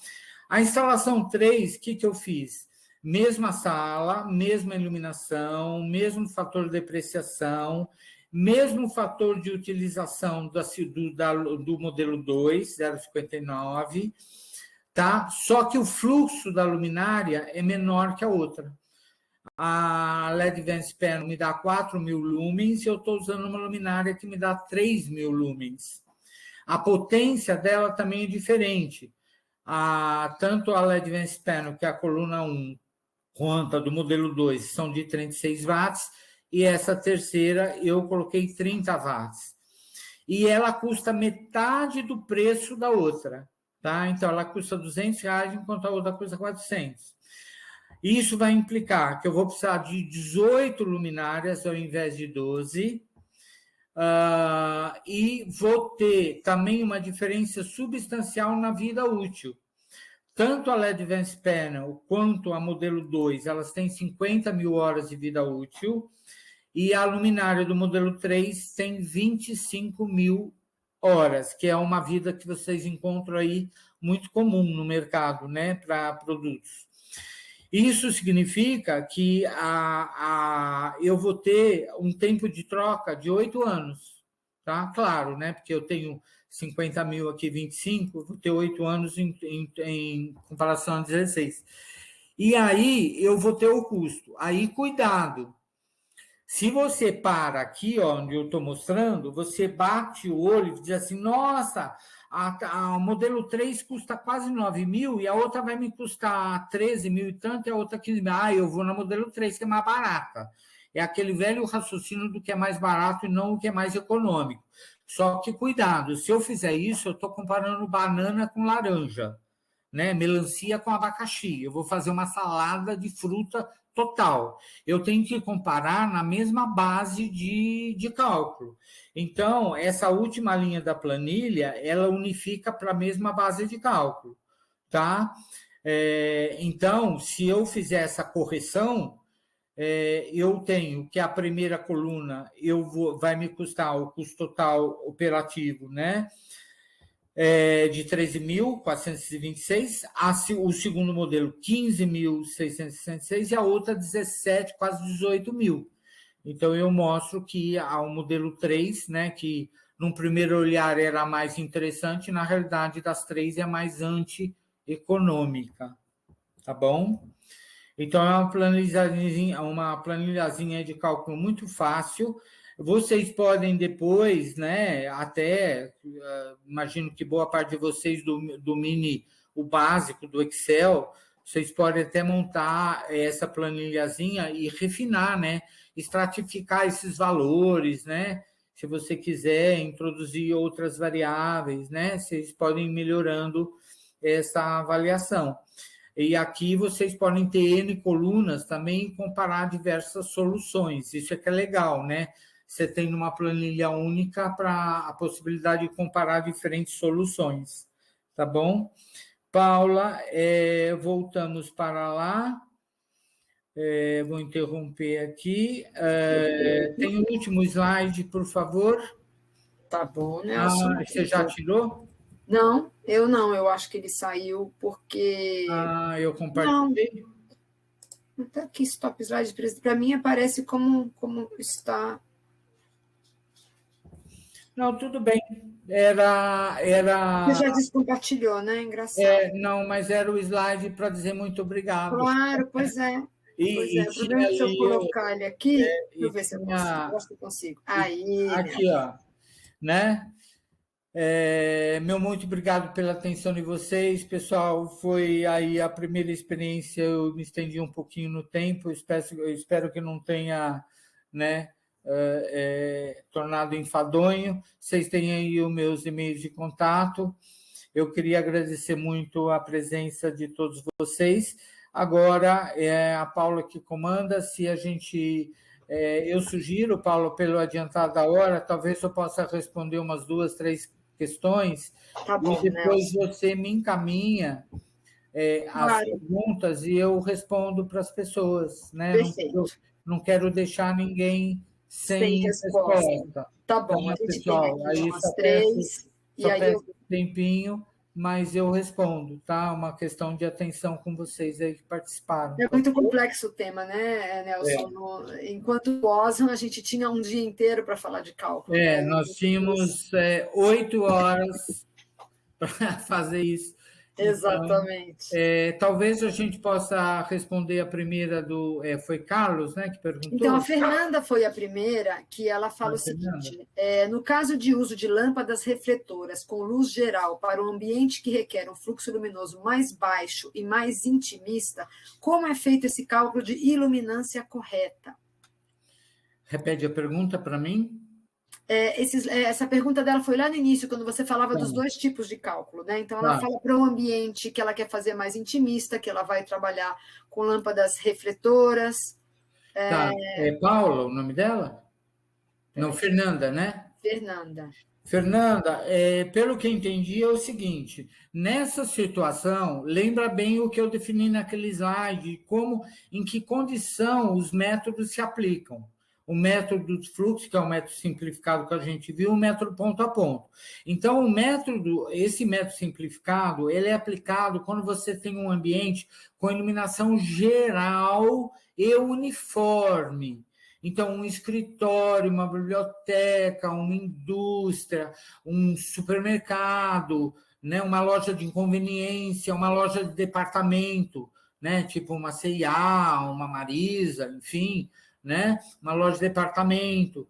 A instalação 3, o que eu fiz? Mesma sala, mesma iluminação, mesmo fator de depreciação, mesmo fator de utilização do modelo 2, 0,59, tá? Só que o fluxo da luminária é menor que a outra. A LED Advanced Panel me dá 4.000 lumens e eu estou usando uma luminária que me dá 3.000 lumens. A potência dela também é diferente. Tanto a LED Advanced Panel, que é a coluna 1, quanto a do modelo 2, são de 36 watts, e essa terceira eu coloquei 30 watts. E ela custa metade do preço da outra, tá? Então, ela custa R$200, enquanto a outra custa 400. Isso vai implicar que eu vou precisar de 18 luminárias ao invés de 12, e vou ter também uma diferença substancial na vida útil. Tanto a LED Advanced Panel quanto a modelo 2, elas têm 50.000 horas de vida útil, e a luminária do modelo 3 tem 25.000 horas, que é uma vida que vocês encontram aí muito comum no mercado, né, para produtos. Isso significa que eu vou ter um tempo de troca de 8 anos, tá? Claro, né? Porque eu tenho 50.000 aqui, 25, vou ter 8 anos em comparação a 16. E aí eu vou ter o custo. Aí, cuidado. Se você para aqui, ó, onde eu estou mostrando, você bate o olho e diz assim, nossa, o modelo 3 custa quase 9.000 e a outra vai me custar 13.000 e tanto, e a outra 15.000. Eu vou na modelo 3, que é mais barata. É aquele velho raciocínio do que é mais barato e não o que é mais econômico. Só que, cuidado, se eu fizer isso, eu estou comparando banana com laranja, né? Melancia com abacaxi. Eu vou fazer uma salada de fruta total. Eu tenho que comparar na mesma base de cálculo. Então, essa última linha da planilha, ela unifica para a mesma base de cálculo, tá? Então, se eu fizer essa correção, eu tenho que a primeira coluna vai me custar o custo total operativo, né? De 13.426, o segundo modelo 15.666 e a outra 17, quase 18.000. Então, eu mostro que há o modelo 3, né, que num primeiro olhar era mais interessante, na realidade das três é a mais antieconômica, tá bom? Então, é uma planilhazinha de cálculo muito fácil. Vocês podem depois, né, até, imagino que boa parte de vocês domine o básico do Excel, vocês podem até montar essa planilhazinha e refinar, né, estratificar esses valores, né, se você quiser introduzir outras variáveis, né, vocês podem ir melhorando essa avaliação. E aqui vocês podem ter N colunas também e comparar diversas soluções, isso é que é legal, né? Você tem uma planilha única para a possibilidade de comparar diferentes soluções, Tá bom? Paula, voltamos para lá. Vou interromper aqui. Tem o último slide, por favor. Tá bom, Nelson. Você já tirou? Não, eu acho que ele saiu porque... Eu compartilhei? Não, tá aqui, stop slide, para mim aparece como está... Não, tudo bem. Era... Você já descompartilhou, né? Engraçado. Não, mas era o slide para dizer muito obrigado. Claro, pois é. O problema é que se eu colocar ele aqui, deixa eu ver se eu consigo. Acho que eu consigo. Aí. Aqui, ó. Né? Meu muito obrigado pela atenção de vocês, pessoal. Foi aí a primeira experiência. Eu me estendi um pouquinho no tempo. Eu espero que não tenha, né, tornado enfadonho. Vocês têm aí os meus e-mails de contato. Eu queria agradecer muito a presença de todos vocês. Agora é a Paula que comanda. Se a gente... eu sugiro, Paula, pelo adiantado da hora, talvez eu possa responder umas 2, 3 questões, tá bom, e depois Nelson, você me encaminha as perguntas e eu respondo para as pessoas. Né? Não quero deixar ninguém sem resposta. Tá bom, a gente pessoal, tem aqui aí umas 3... E aí um tempinho, mas eu respondo, tá? Uma questão de atenção com vocês aí que participaram. É muito complexo o tema, né, Nelson? Enquanto pós, a gente tinha um dia inteiro para falar de cálculo. Nós tínhamos 8 horas para fazer isso. Exatamente. Então, talvez a gente possa responder a primeira foi Carlos, né, que perguntou? Então, a Fernanda foi a primeira, que ela fala o seguinte: no caso de uso de lâmpadas refletoras com luz geral para um ambiente que requer um fluxo luminoso mais baixo e mais intimista, como é feito esse cálculo de iluminância correta? Repete a pergunta para mim. Essa pergunta dela foi lá no início, quando você falava dos 2 tipos de cálculo, né? Então, ela fala para um ambiente que ela quer fazer mais intimista, que ela vai trabalhar com lâmpadas refletoras. É Paula o nome dela? Não, Fernanda, né? Fernanda, pelo que entendi, é o seguinte: nessa situação, lembra bem o que eu defini naquele slide, em que condição os métodos se aplicam. O método de fluxo, que é o método simplificado que a gente viu, o método ponto a ponto. Então, esse método simplificado, ele é aplicado quando você tem um ambiente com iluminação geral e uniforme. Então, um escritório, uma biblioteca, uma indústria, um supermercado, né, uma loja de conveniência, uma loja de departamento, né, tipo uma C&A, uma Marisa, enfim, né, uma loja de departamento.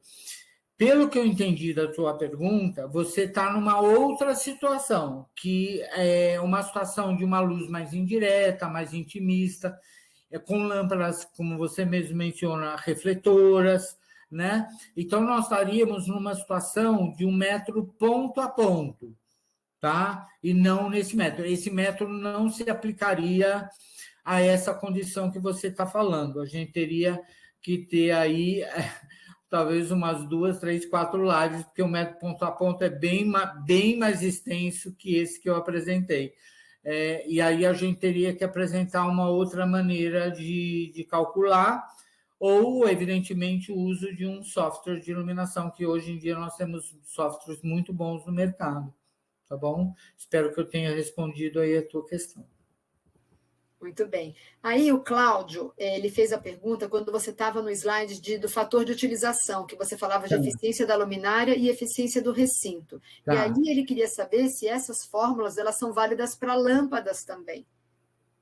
Pelo que eu entendi da sua pergunta, você está numa outra situação, que é uma situação de uma luz mais indireta, mais intimista, com lâmpadas, como você mesmo menciona, refletoras, né? Então, nós estaríamos numa situação de um método ponto a ponto, tá? E não nesse método. Esse método não se aplicaria a essa condição que você está falando. A gente teria que ter aí talvez umas 2, 3, 4 lives, porque o método ponto a ponto é bem mais extenso que esse que eu apresentei. E aí a gente teria que apresentar uma outra maneira de calcular, ou, evidentemente, o uso de um software de iluminação, que hoje em dia nós temos softwares muito bons no mercado. Tá bom? Espero que eu tenha respondido aí a tua questão. Muito bem. Aí o Cláudio, ele fez a pergunta quando você estava no slide do fator de utilização, que você falava de eficiência da luminária e eficiência do recinto. E aí ele queria saber se essas fórmulas elas são válidas para lâmpadas também,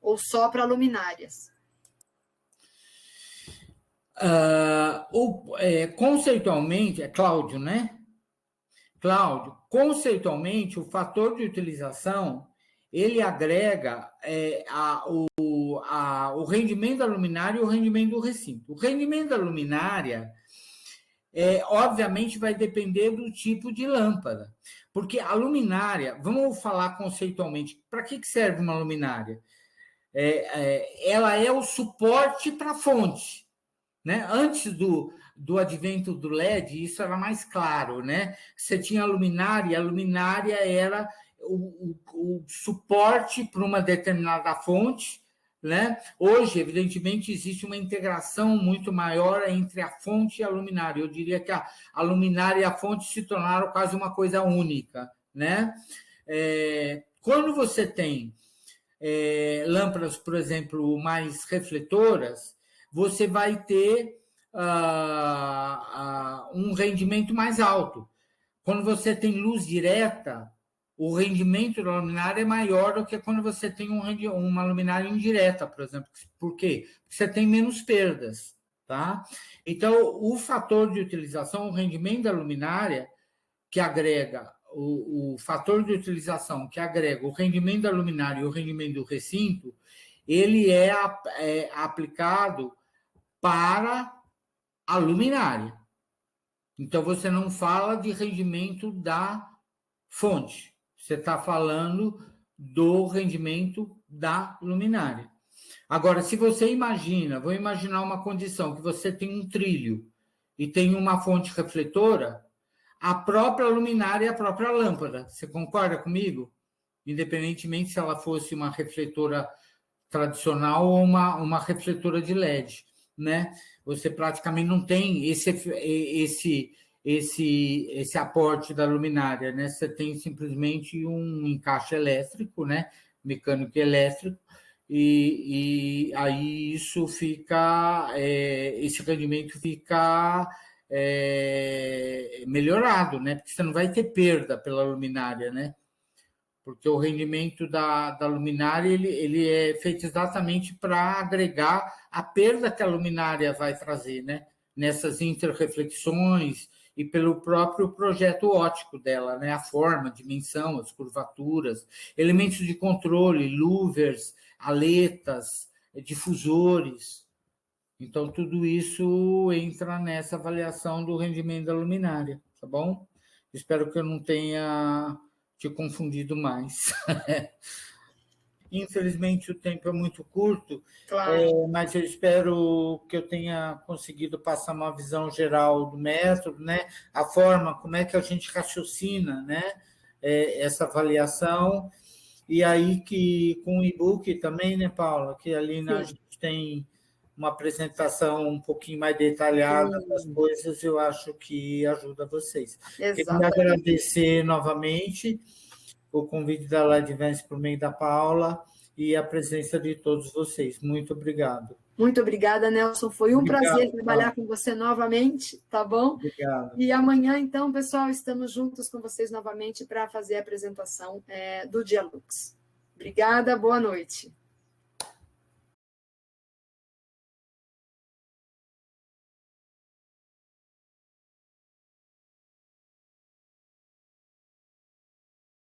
ou só para luminárias. Conceitualmente, é Cláudio, né? Cláudio, conceitualmente, o fator de utilização ele agrega o rendimento da luminária e o rendimento do recinto. O rendimento da luminária, obviamente, vai depender do tipo de lâmpada. Porque a luminária, vamos falar conceitualmente, para que serve uma luminária? Ela é o suporte para a fonte. Né? Antes do advento do LED, isso era mais claro. Né? Você tinha a luminária era o suporte para uma determinada fonte, né? Hoje, evidentemente, existe uma integração muito maior entre a fonte e a luminária. Eu diria que a luminária e a fonte se tornaram quase uma coisa única, né? Quando você tem lâmpadas, por exemplo, mais refletoras, você vai ter um rendimento mais alto. Quando você tem luz direta, o rendimento da luminária é maior do que quando você tem uma luminária indireta, por exemplo. Por quê? Porque você tem menos perdas, tá? Então, o fator de utilização, o rendimento da luminária, que agrega o fator de utilização que agrega o rendimento da luminária e o rendimento do recinto, ele é aplicado para a luminária. Então, você não fala de rendimento da fonte, você está falando do rendimento da luminária. Agora, se você vou imaginar uma condição que você tem um trilho e tem uma fonte refletora, a própria luminária é a própria lâmpada. Você concorda comigo? Independentemente se ela fosse uma refletora tradicional ou uma refletora de LED, né? Você praticamente não tem esse aporte da luminária, né? Você tem simplesmente um encaixe elétrico, né? Mecânico e elétrico, e aí isso fica, esse rendimento fica melhorado, né? Porque você não vai ter perda pela luminária, né? Porque o rendimento da luminária ele é feito exatamente para agregar a perda que a luminária vai trazer, né? Nessas interreflexões e pelo próprio projeto óptico dela, né? A forma, a dimensão, as curvaturas, elementos de controle, louvers, aletas, difusores. Então, tudo isso entra nessa avaliação do rendimento da luminária, tá bom? Espero que eu não tenha te confundido mais. Infelizmente, o tempo é muito curto, claro. Mas eu espero que eu tenha conseguido passar uma visão geral do método, né? A forma, como é que a gente raciocina, né? Essa avaliação. E aí que com o e-book também, né, Paula? Que ali a gente tem uma apresentação um pouquinho mais detalhada das coisas, eu acho que ajuda vocês. Queria agradecer novamente o convite da LEDvance por meio da Paula e a presença de todos vocês. Muito obrigado. Muito obrigada, Nelson. Foi um prazer trabalhar com você novamente, tá bom? Obrigado. E amanhã, então, pessoal, estamos juntos com vocês novamente para fazer a apresentação do Dialux. Obrigada, boa noite.